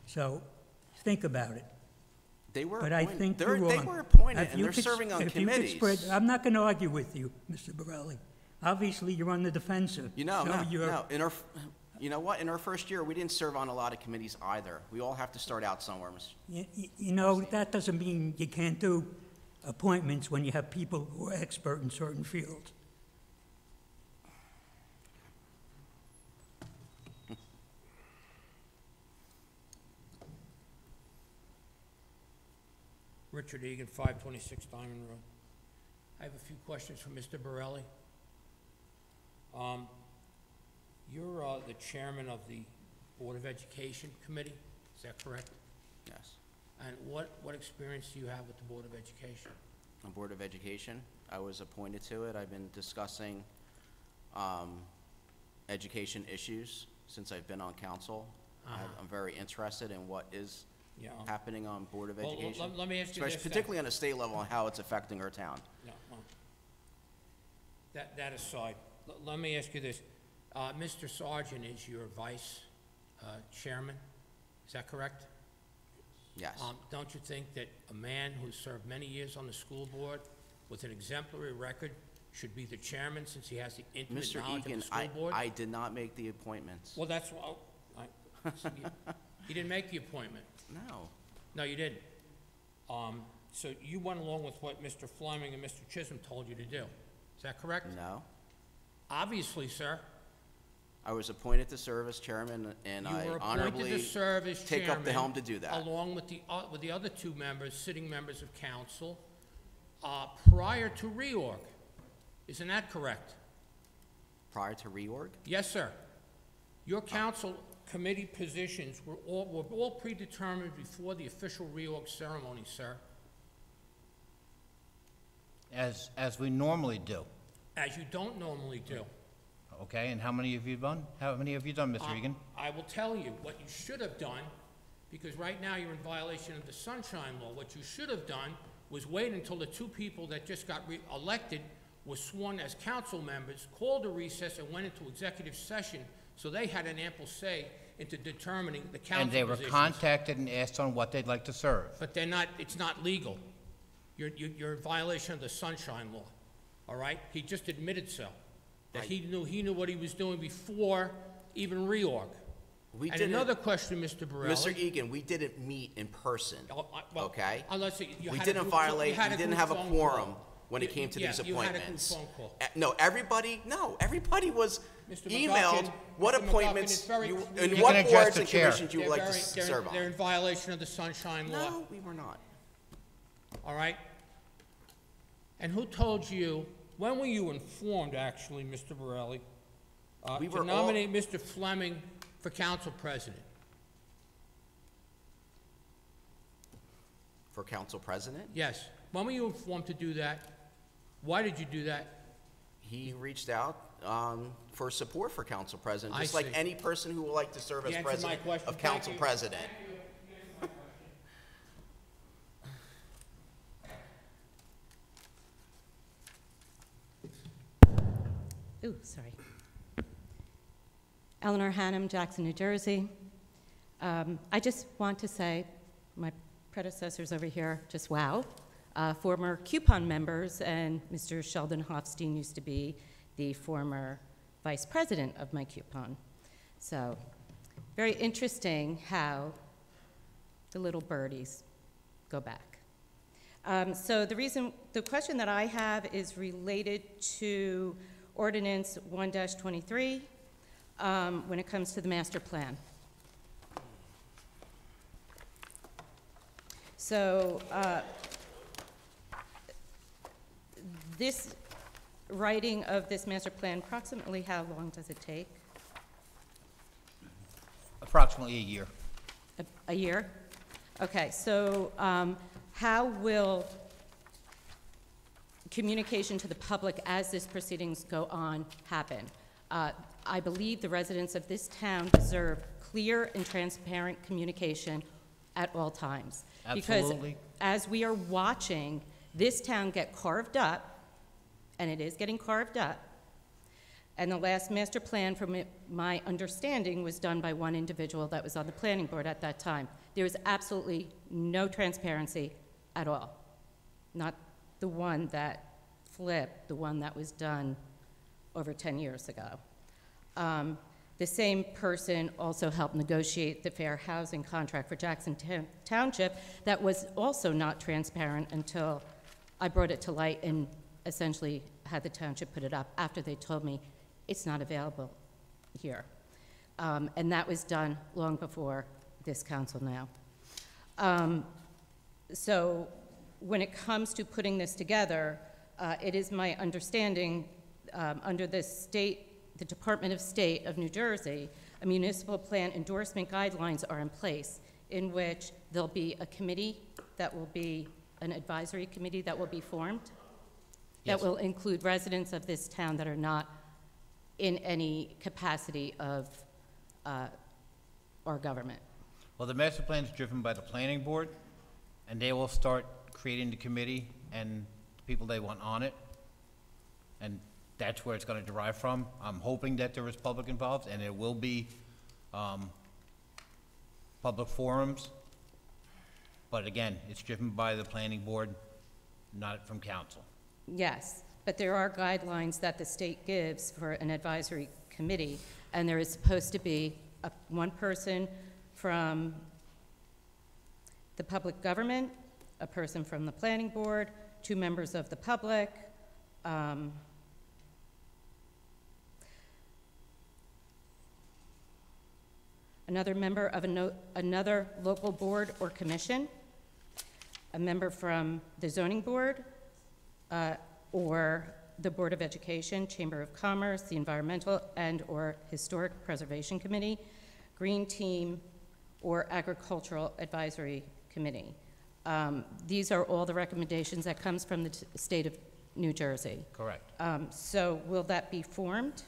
So think about it. They were But I appointed. think They're- you're wrong. They were appointed, If and you they're could- serving on if you could committees. spread- I'm not going to argue with you, Mr. Borelli. Obviously, you're on the defensive. You know, So you're- no. You know what? In our first year, we didn't serve on a lot of committees either. We all have to start out somewhere, Mr. You know, that doesn't mean you can't do appointments when you have people who are expert in certain fields. Richard Egan, 526 Diamond Road. I have a few questions for Mr. Borelli. You're the chairman of the Board of Education Committee, is that correct? Yes. And what experience do you have with the Board of Education? On Board of Education, I was appointed to it. I've been discussing education issues since I've been on council. I'm very interested in what is Yeah. happening on Board of Well, Education. let me ask you especially- this then. particularly on a state level and how it's affecting our town. No, well, that aside, let me ask you this. Mr. Sargent is your vice chairman, is that correct? Yes. Don't you think that a man who served many years on the school board with an exemplary record should be the chairman since he has the intimate Mr. knowledge of the Egan, school board? I did not make the appointments. Well, that's, you didn't make the appointment. No. No, you didn't. So you went along with what Mr. Fleming and Mr. Chisholm told you to do. Is that correct? No. Obviously, sir. I was appointed to serve as chairman, and I You were honorably appointed to serve as chairman. take up the helm to do that. Along with the other 2 members, sitting members of council, prior to reorg. Isn't that correct? Prior to reorg? Yes, sir. Your council committee positions were all predetermined before the official reorg ceremony, sir. As we normally do. As you don't normally do. Okay, and how many have you done? How many have you done, Mr. Egan? I will tell you, what you should have done because right now you're in violation of the Sunshine Law. What you should have done was wait until the two people that just got elected were sworn as council members, called a recess, and went into executive session, so they had an ample say into determining the council And they were positions. contacted and asked on what they'd like to serve. But they're not, it's not legal. You're in violation of the Sunshine Law, all right? He just admitted so, that he knew what he was doing before even reorg. We And didn't- another question, Mr. Borelli. Mr. Egan, we didn't meet in person, okay? Unless you We had a didn't group- violate, you had we a didn't group have a phone quorum call. when it came to Yeah, these you had a group appointments. phone call. No, everybody was Mr. emailed McGuckin, what Mr. McGuckin, appointments, it's very- and You what can adjust boards the and chair. commissions you would like to serve They're on. in violation of the Sunshine Law. No, we were not. All right? And who told you, when were you informed, actually, Mr. Borelli, We to were all- nominate Mr. Fleming for council president? For council president? Yes. When were you informed to do that? Why did you do that? He reached out for support for council president, I just like see. any person who would like to serve as You answered my president question. of Thank council you. president. Ooh, sorry. Eleanor Hannum, Jackson, New Jersey. I just want to say, my predecessors over here, just wow. Former coupon members, and Mr. Sheldon Hofstein used to be the former vice president of my coupon. So, very interesting how the little birdies go back. So the question that I have is related to Ordinance 1-23 when it comes to the master plan. So this writing of this master plan, approximately how long does it take? Approximately a year. A year? Okay, so how will communication to the public as this proceedings go on happen? I believe the residents of this town deserve clear and transparent communication at all times. Absolutely. Because as we are watching this town get carved up, and it is getting carved up, and the last master plan, from my understanding, was done by one individual that was on the planning board at that time. There was absolutely no transparency at all. Not the one that flipped, the one that was done over 10 years ago. The same person also helped negotiate the fair housing contract for Jackson Township that was also not transparent until I brought it to light and essentially had the township put it up after they told me it's not available here. And that was done long before this council now. So when it comes to putting this together, it is my understanding under the Department of State of New Jersey, a municipal plan endorsement guidelines are in place in which there'll be a committee that will be an advisory committee that will be formed that will include residents of this town that are not in any capacity of our government. Well, the master plan is driven by the planning board, and they will start creating the committee and the people they want on it. And that's where it's going to derive from. I'm hoping that there is public involved, and it will be public forums. But again, it's driven by the planning board, not from council. Yes, but there are guidelines that the state gives for an advisory committee, and there is supposed to be one person from the public government, a person from the planning board, 2 members of the public, another member of another local board or commission, a member from the zoning board, or the Board of Education, Chamber of Commerce, the Environmental and/or Historic Preservation Committee, Green Team, or Agricultural Advisory Committee. These are all the recommendations that comes from the state of New Jersey. Correct. So will that be formed,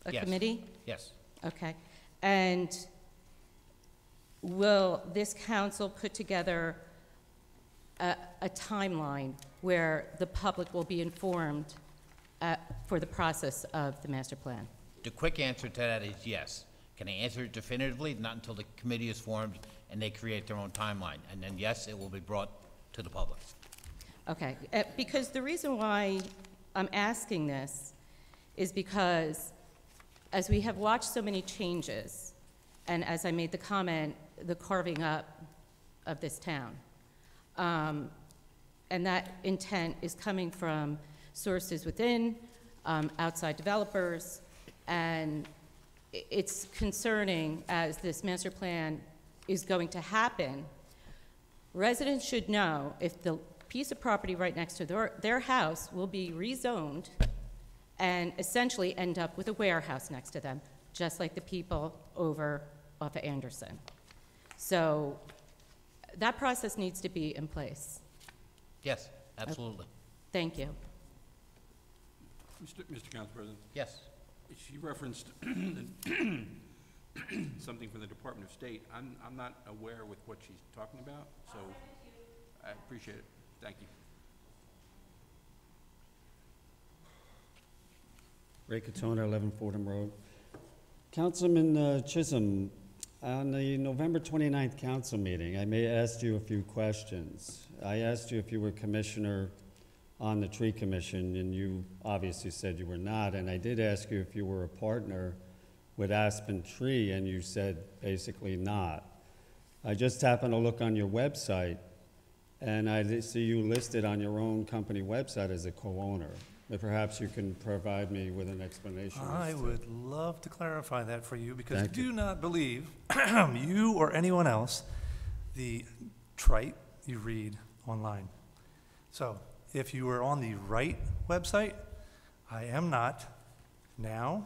a Yes. committee? Yes. Okay. And will this council put together a timeline where the public will be informed for the process of the master plan? The quick answer to that is yes. Can I answer it definitively? Not until the committee is formed and they create their own timeline. And then, yes, it will be brought to the public. Okay, because the reason why I'm asking this is because as we have watched so many changes, and as I made the comment, the carving up of this town, and that intent is coming from sources within, outside developers, and it's concerning as this master plan is going to happen. Residents should know if the piece of property right next to their house will be rezoned and essentially end up with a warehouse next to them, just like the people over off of Anderson. So that process needs to be in place. Yes, absolutely. Thank you. Mr. Council President? Yes. She referenced something from the Department of State. I'm not aware with what she's talking about, so I appreciate it. Thank you. Ray Katona, 11 Fordham Road. Councilman Chisholm, on the November 29th council meeting, I may ask you a few questions. I asked you if you were commissioner on the tree commission, and you obviously said you were not, and I did ask you if you were a partner with Aspen Tree, and you said basically not. I just happened to look on your website, and I see you listed on your own company website as a co-owner. But perhaps you can provide me with an explanation. I would love to clarify that for you, because Thank you. do not believe you or anyone else the trite you read online. So if you were on the right website, I am not now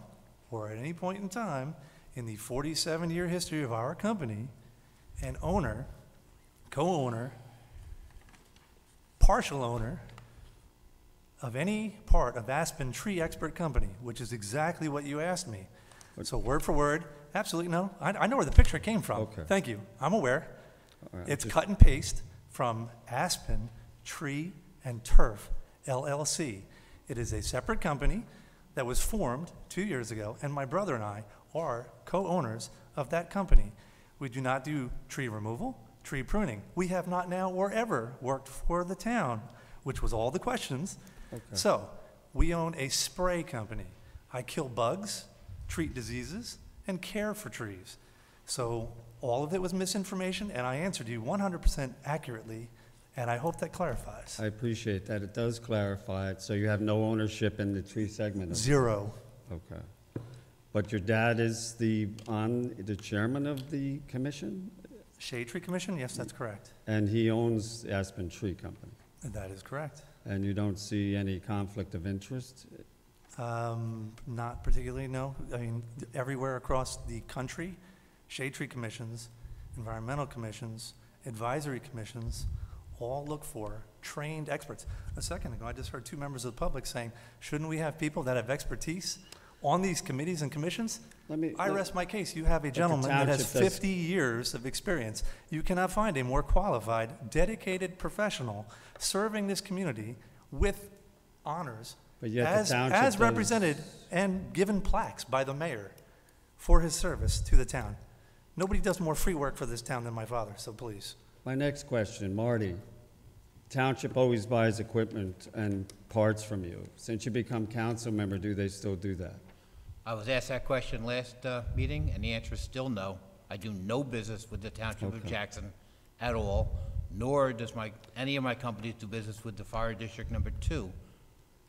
or at any point in time in the 47-year history of our company an owner, co-owner, partial owner of any part of Aspen Tree Expert Company, which is exactly what you asked me. So word for word, absolutely no. I know where the picture came from. Okay. Thank you. I'm aware. All right, It's just- cut and paste from Aspen Tree and Turf LLC. It is a separate company that was formed 2 years ago, and my brother and I are co-owners of that company. We do not do tree removal, tree pruning. We have not now or ever worked for the town, which was all the questions. Okay. So we own a spray company. I kill bugs, treat diseases, and care for trees. So all of it was misinformation, and I answered you 100% accurately, and I hope that clarifies. I appreciate that. It does clarify it. So you have no ownership in the tree segment? of it? Zero. Okay. But your dad is the chairman of the commission? Shade Tree Commission? Yes, that's correct. And he owns Aspen Tree Company? That is correct. And you don't see any conflict of interest? Not particularly, no. I mean, everywhere across the country, shade tree commissions, environmental commissions, advisory commissions, all look for trained experts. A second ago, I just heard two members of the public saying, shouldn't we have people that have expertise on these committees and commissions? I rest my case. You have a gentleman that has 50 years of experience. You cannot find a more qualified, dedicated professional serving this community with honors But yet the township as does- represented and given plaques by the mayor for his service to the town. Nobody does more free work for this town than my father, so please. My next question, Marty. Township always buys equipment and parts from you. Since you become council member, do they still do that? I was asked that question last meeting, and the answer is still no. I do no business with the Township of Okay. Jackson at all, nor does any of my companies do business with the Fire District Number 2,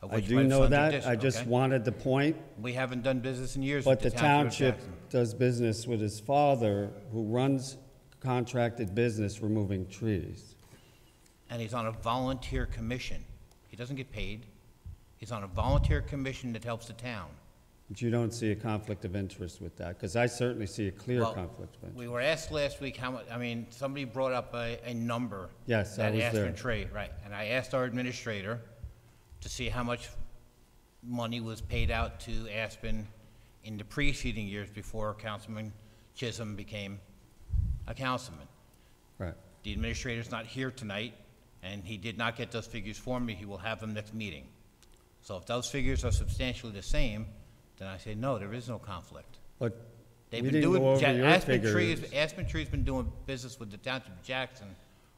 of I which do my know son's a that. I district, just okay? wanted the point. We haven't done business in years But with the the Township of township Jackson. does business with his father, who runs contracted business removing trees. And he's on a volunteer commission. He doesn't get paid. He's on a volunteer commission that helps the town. But you don't see a conflict of interest with that? Because I certainly see a clear Well, conflict of interest. We were asked last week how much, somebody brought up a number. Yes, I that was Aspen there. Tree, right. And I asked our administrator to see how much money was paid out to Aspen in the preceding years before Councilman Chisholm became a councilman. Right. The administrator's not here tonight, and he did not get those figures for me. He will have them next meeting. So if those figures are substantially the same, then I say, no, there is no conflict. But They've we been didn't go over doing, your figures. Aspen Tree's been doing business with the Township of Jackson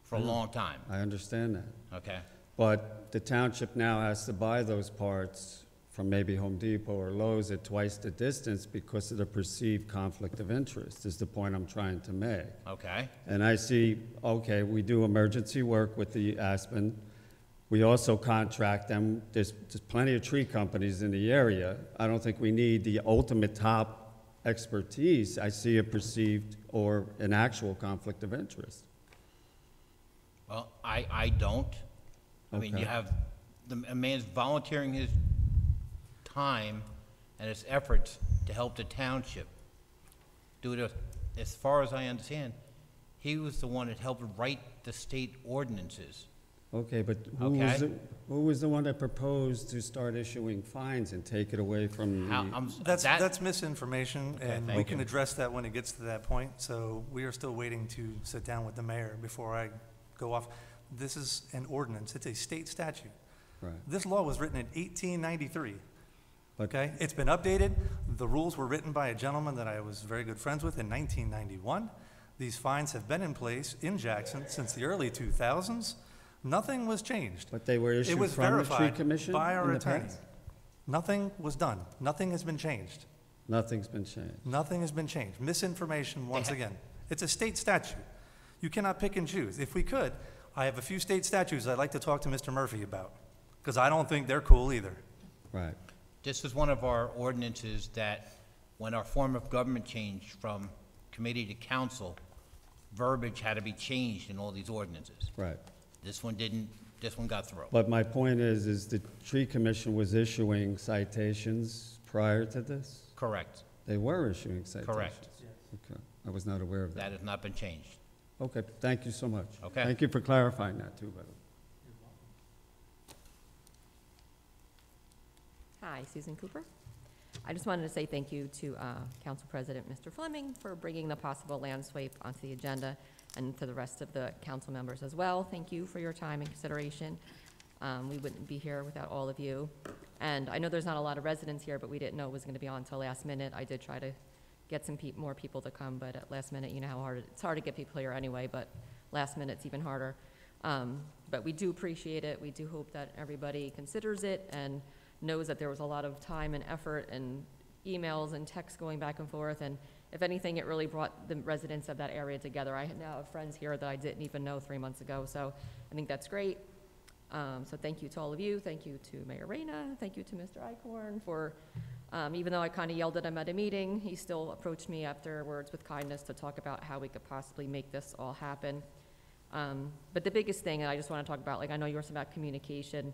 for a long time, I understand that. okay? But the township now has to buy those parts from maybe Home Depot or Lowe's at twice the distance because of the perceived conflict of interest, is the point I'm trying to make. Okay? And I see, okay, we do emergency work with the Aspen. We also contract them. There's plenty of tree companies in the area. I don't think we need the ultimate top expertise. I see a perceived or an actual conflict of interest. Well, I don't. I mean, you Okay. have, a man's volunteering his time and his efforts to help the township. As far as I understand, he was the one that helped write the state ordinances. Okay, but Okay. who was the one that proposed to start issuing fines and take it away from the? That's misinformation, and we thank can you. address that when it gets to that point. So we are still waiting to sit down with the mayor before I go off. This is an ordinance. It's a state statute. Right. This law was written in 1893. But- Okay? It's been updated. The rules were written by a gentleman that I was very good friends with in 1991. These fines have been in place in Jackson since the early 2000s. Nothing was changed. But they were It issued was from the tree verified commission by our in the attorney. past? Nothing was done. Nothing has been changed. Nothing's been changed. Nothing has been changed. Misinformation once again. It's a state statute. You cannot pick and choose. If we could, I have a few state statutes I'd like to talk to Mr. Murphy about, because I don't think they're cool either. Right. This is one of our ordinances that, when our form of government changed from committee to council, verbiage had to be changed in all these ordinances. Right. This one didn't, this one got through. But my point is the tree commission was issuing citations prior to this? Correct. They were issuing citations? Correct. Okay. I was not aware of That that. has not been changed. Okay, thank you so much. Okay. Thank you for clarifying that too, by the way. Hi, Susan Cooper. I just wanted to say thank you to Council President Mr. Fleming for bringing the possible land swipe onto the agenda, and to the rest of the council members as well. Thank you for your time and consideration. We wouldn't be here without all of you. And I know there's not a lot of residents here, but we didn't know it was going to be on until last minute. I did try to get some more people to come, but at last minute, you know how hard it's hard to get people here anyway, but last minute's even harder. But we do appreciate it. We do hope that everybody considers it and knows that there was a lot of time and effort and emails and texts going back and forth. And if anything, it really brought the residents of that area together. I now have friends here that I didn't even know 3 months ago, so I think that's great. So thank you to all of you. Thank you to Mayor Reyna. Thank you to Mr. Eichhorn for, even though I kind of yelled at him at a meeting, he still approached me afterwards with kindness to talk about how we could possibly make this all happen. But the biggest thing, and I just want to talk about, like, I know you were saying about communication,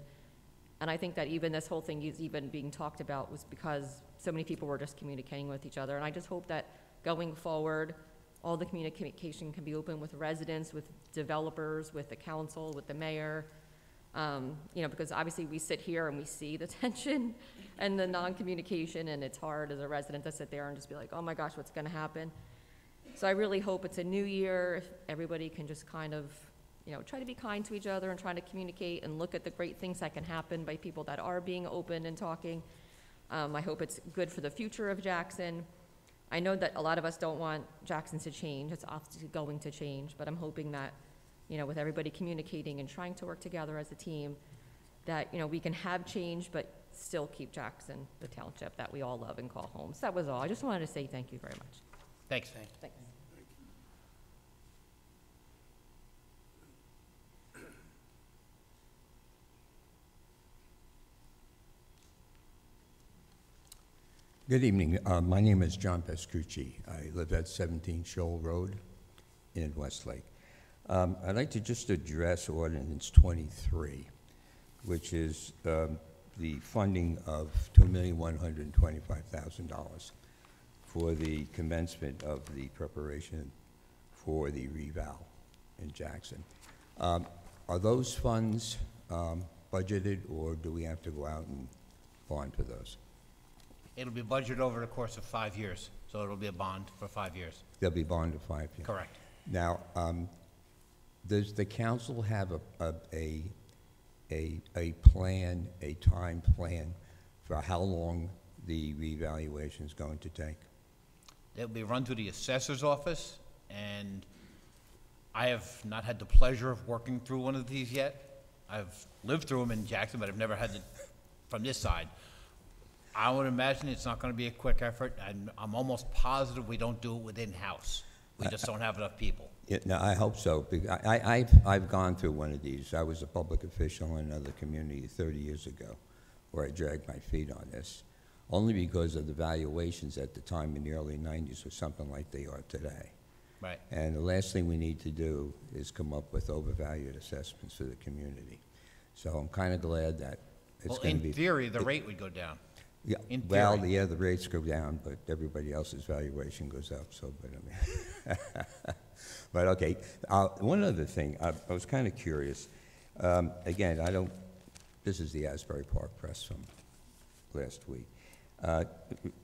and I think that even this whole thing is even being talked about was because so many people were just communicating with each other. And I just hope that going forward, all the communication can be open with residents, with developers, with the council, with the mayor. Because obviously we sit here and we see the tension and the non-communication, and it's hard as a resident to sit there and just be like, oh my gosh, what's going to happen? So I really hope it's a new year, if everybody can just kind of, try to be kind to each other and try to communicate and look at the great things that can happen by people that are being open and talking. I hope it's good for the future of Jackson. I know that a lot of us don't want Jackson to change. It's obviously going to change, but I'm hoping that, with everybody communicating and trying to work together as a team, that, we can have change, but still keep Jackson the township that we all love and call home. So that was all. I just wanted to say thank you very much. Thanks. Thanks. Good evening. My name is John Pescucci. I live at 17 Shoal Road in Westlake. I'd like to just address Ordinance 23, which is the funding of $2,125,000 for the commencement of the preparation for the reval in Jackson. Are those funds budgeted, or do we have to go out and bond for those? It'll be budgeted over the course of 5 years, so it'll be a bond for 5 years. They'll be bonded 5 years? Correct. Now, does the council have a plan, a time plan for how long the reevaluation is going to take? They'll be run through the assessor's office, and I have not had the pleasure of working through one of these yet. I've lived through them in Jackson, but I've never had it from this side. I would imagine it's not going to be a quick effort, and I'm almost positive we don't do it within-house. We just don't have enough people. Yeah, no, I hope so. I've gone through one of these. I was a public official in another community 30 years ago, where I dragged my feet on this, only because of the valuations at the time in the early 90s were something like they are today. Right. And the last thing we need to do is come up with overvalued assessments for the community. So I'm kind of glad that it's going to be... In theory, the rate would go down. Yeah, In well, theory. yeah, the rates go down, but everybody else's valuation goes up, so, but I mean... But, okay, one other thing, I was kind of curious. Again, this is the Asbury Park Press from last week.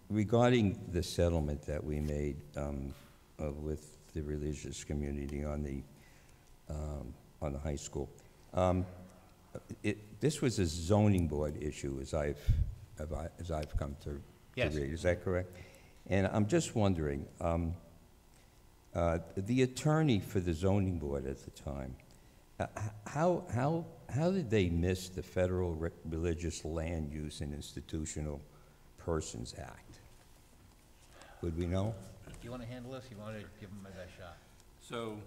Regarding the settlement that we made with the religious community on the high school, this was a zoning board issue, as I've come to Yes. read. Is that correct? And I'm just wondering, the attorney for the zoning board at the time, how did they miss the Federal Religious Land Use and Institutional Persons Act? Would we know? Do you want to handle this? You want to give them my best shot? So,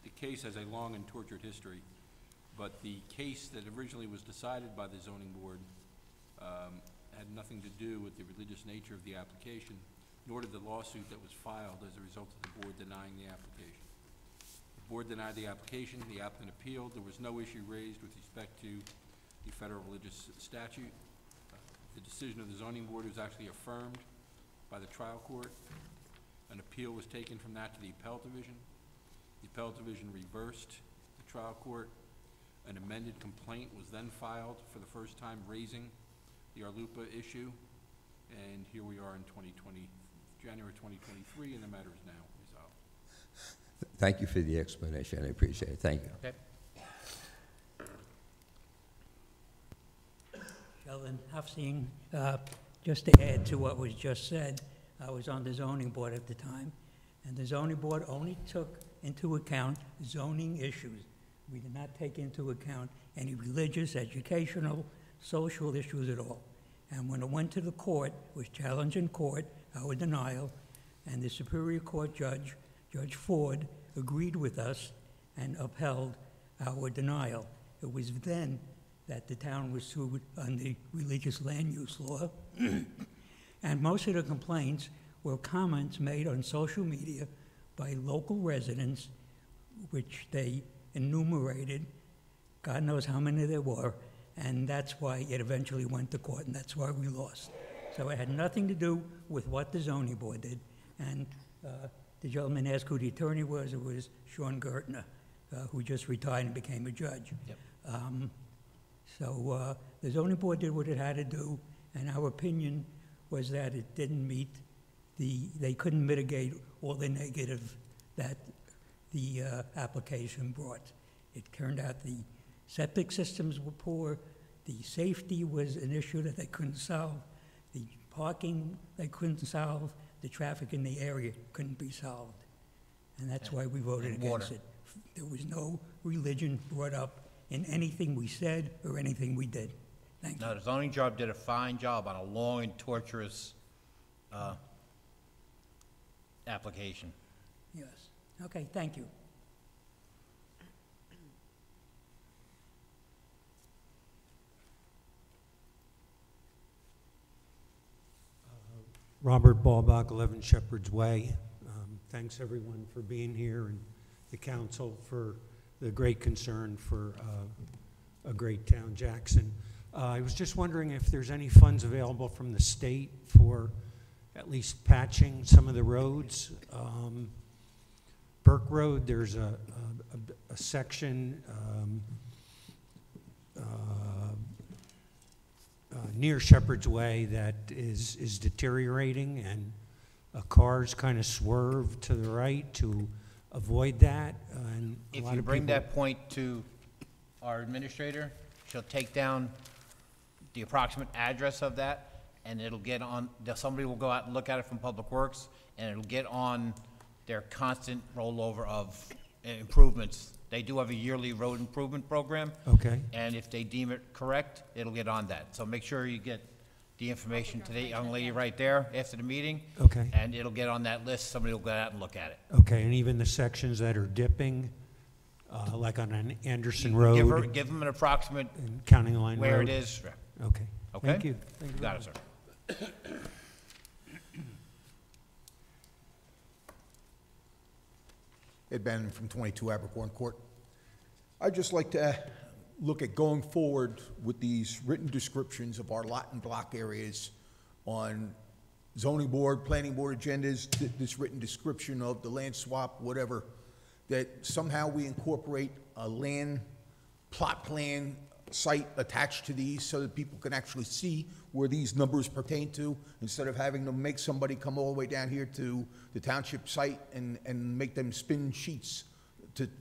the case has a long and tortured history, but the case that originally was decided by the zoning board had nothing to do with the religious nature of the application, nor did the lawsuit that was filed as a result of the board denying the application. The board denied the application, the applicant appealed, there was no issue raised with respect to the federal religious statute. The decision of the zoning board was actually affirmed by the trial court. An appeal was taken from that to the appellate division. The appellate division reversed the trial court. An amended complaint was then filed for the first time, raising the Arlupa issue, and here we are in January 2023, and the matter is now resolved. Thank you for the explanation. I appreciate it. Thank you. Okay. Sheldon Hafsing, just to add to what was just said, I was on the zoning board at the time, and the zoning board only took into account zoning issues. We did not take into account any religious, educational, social issues at all. And when it went to the court, it was challenged in court, our denial, and the Superior Court judge, Judge Ford, agreed with us and upheld our denial. It was then that the town was sued on the religious land use law, and most of the complaints were comments made on social media by local residents, which they enumerated. God knows how many there were, and that's why it eventually went to court, and that's why we lost. So it had nothing to do with what the zoning board did. And the gentleman asked who the attorney was. It was Sean Gertner, who just retired and became a judge. Yep. So the zoning board did what it had to do, and our opinion was that it didn't meet they couldn't mitigate all the negative that the application brought. It turned out the septic systems were poor, the safety was an issue that they couldn't solve, the parking they couldn't solve, the traffic in the area couldn't be solved. And that's why we voted against it. There was no religion brought up in anything we said or anything we did. Thank you. No, the zoning job did a fine job on a long and torturous application. Yes. Okay, thank you. Robert Ballbach, 11 Shepherd's Way. Thanks everyone for being here, and the council for the great concern for a great town, Jackson. I was just wondering if there's any funds available from the state for at least patching some of the roads. Burke Road, there's a section near Shepherd's Way that is deteriorating, and cars kind of swerve to the right to avoid that, and a If lot you of bring people- that point to our administrator, she'll take down the approximate address of that, and it'll get on, somebody will go out and look at it from Public Works, and it'll get on their constant rollover of improvements. They do have a yearly road improvement program. Okay. And if they deem it correct, it'll get on that. So make sure you get the information to the young lady right there after the meeting. Okay. And it'll get on that list, somebody will go out and look at it. Okay, and even the sections that are dipping, like on an Anderson Road? Give them an approximate and County Line Road? where it is. Okay. Okay? Thank you. Thank you Got very it, sir. Ed Bannon from 22 Abercorn Court. I'd just like to look at going forward with these written descriptions of our lot and block areas on zoning board, planning board agendas, this written description of the land swap, whatever, that somehow we incorporate a land plot plan site attached to these so that people can actually see where these numbers pertain to, instead of having to make somebody come all the way down here to the township site and make them spin sheets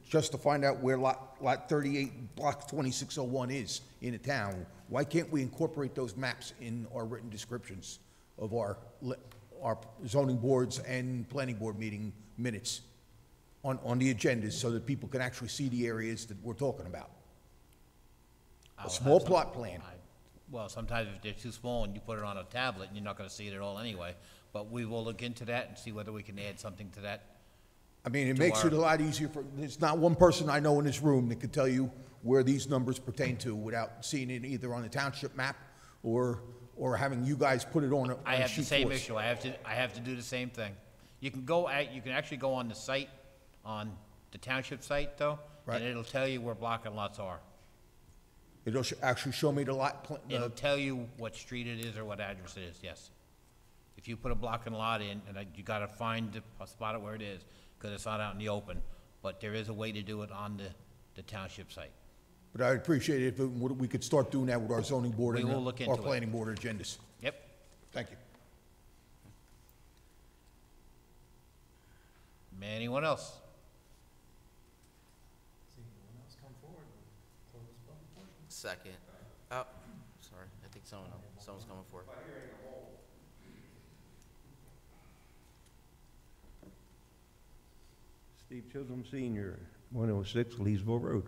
just to find out where lot 38, block 2601 is in a town. Why can't we incorporate those maps in our written descriptions of our zoning boards and planning board meeting minutes on the agendas so that people can actually see the areas that we're talking about? A small plot plan. Well, sometimes if they're too small and you put it on a tablet, you're not gonna see it at all anyway. But we will look into that and see whether we can add something to that. I mean, it to makes our- it a lot easier there's not one person I know in this room that could tell you where these numbers pertain to without seeing it either on the township map or having you guys put it on a I have the sheet same for us. issue. I have to do the same thing. You can actually go on the site, on the township site though, Right. and it'll tell you where block and lots are. It'll actually show me the lot, It'll tell you what street it is or what address it is, yes. If you put a block and lot in, and you gotta find a spot where it is, because it's not out in the open, but there is a way to do it on the township site. but I'd appreciate it if we could start doing that with our zoning board We and will look our into it. planning board agendas. Yep. Thank you. Anyone else? Second. Oh, sorry, I think someone's coming forward. Steve Chisholm Senior, 106 Leesville Road.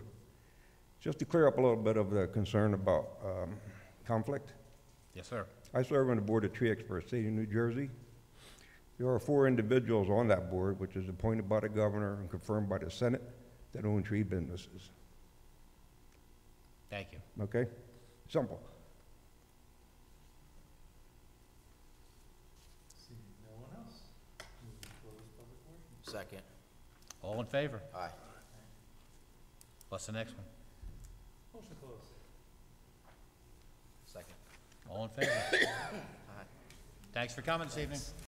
Just to clear up a little bit of the concern about conflict. Yes, sir. I serve on the Board of Tree Experts, State of New Jersey. There are 4 individuals on that board, which is appointed by the governor and confirmed by the Senate, that own tree businesses. Thank you. Okay? Simple. Second. All in favor? Aye. What's the next one? Motion closed. Second. All in favor? Aye. Thanks for coming this evening.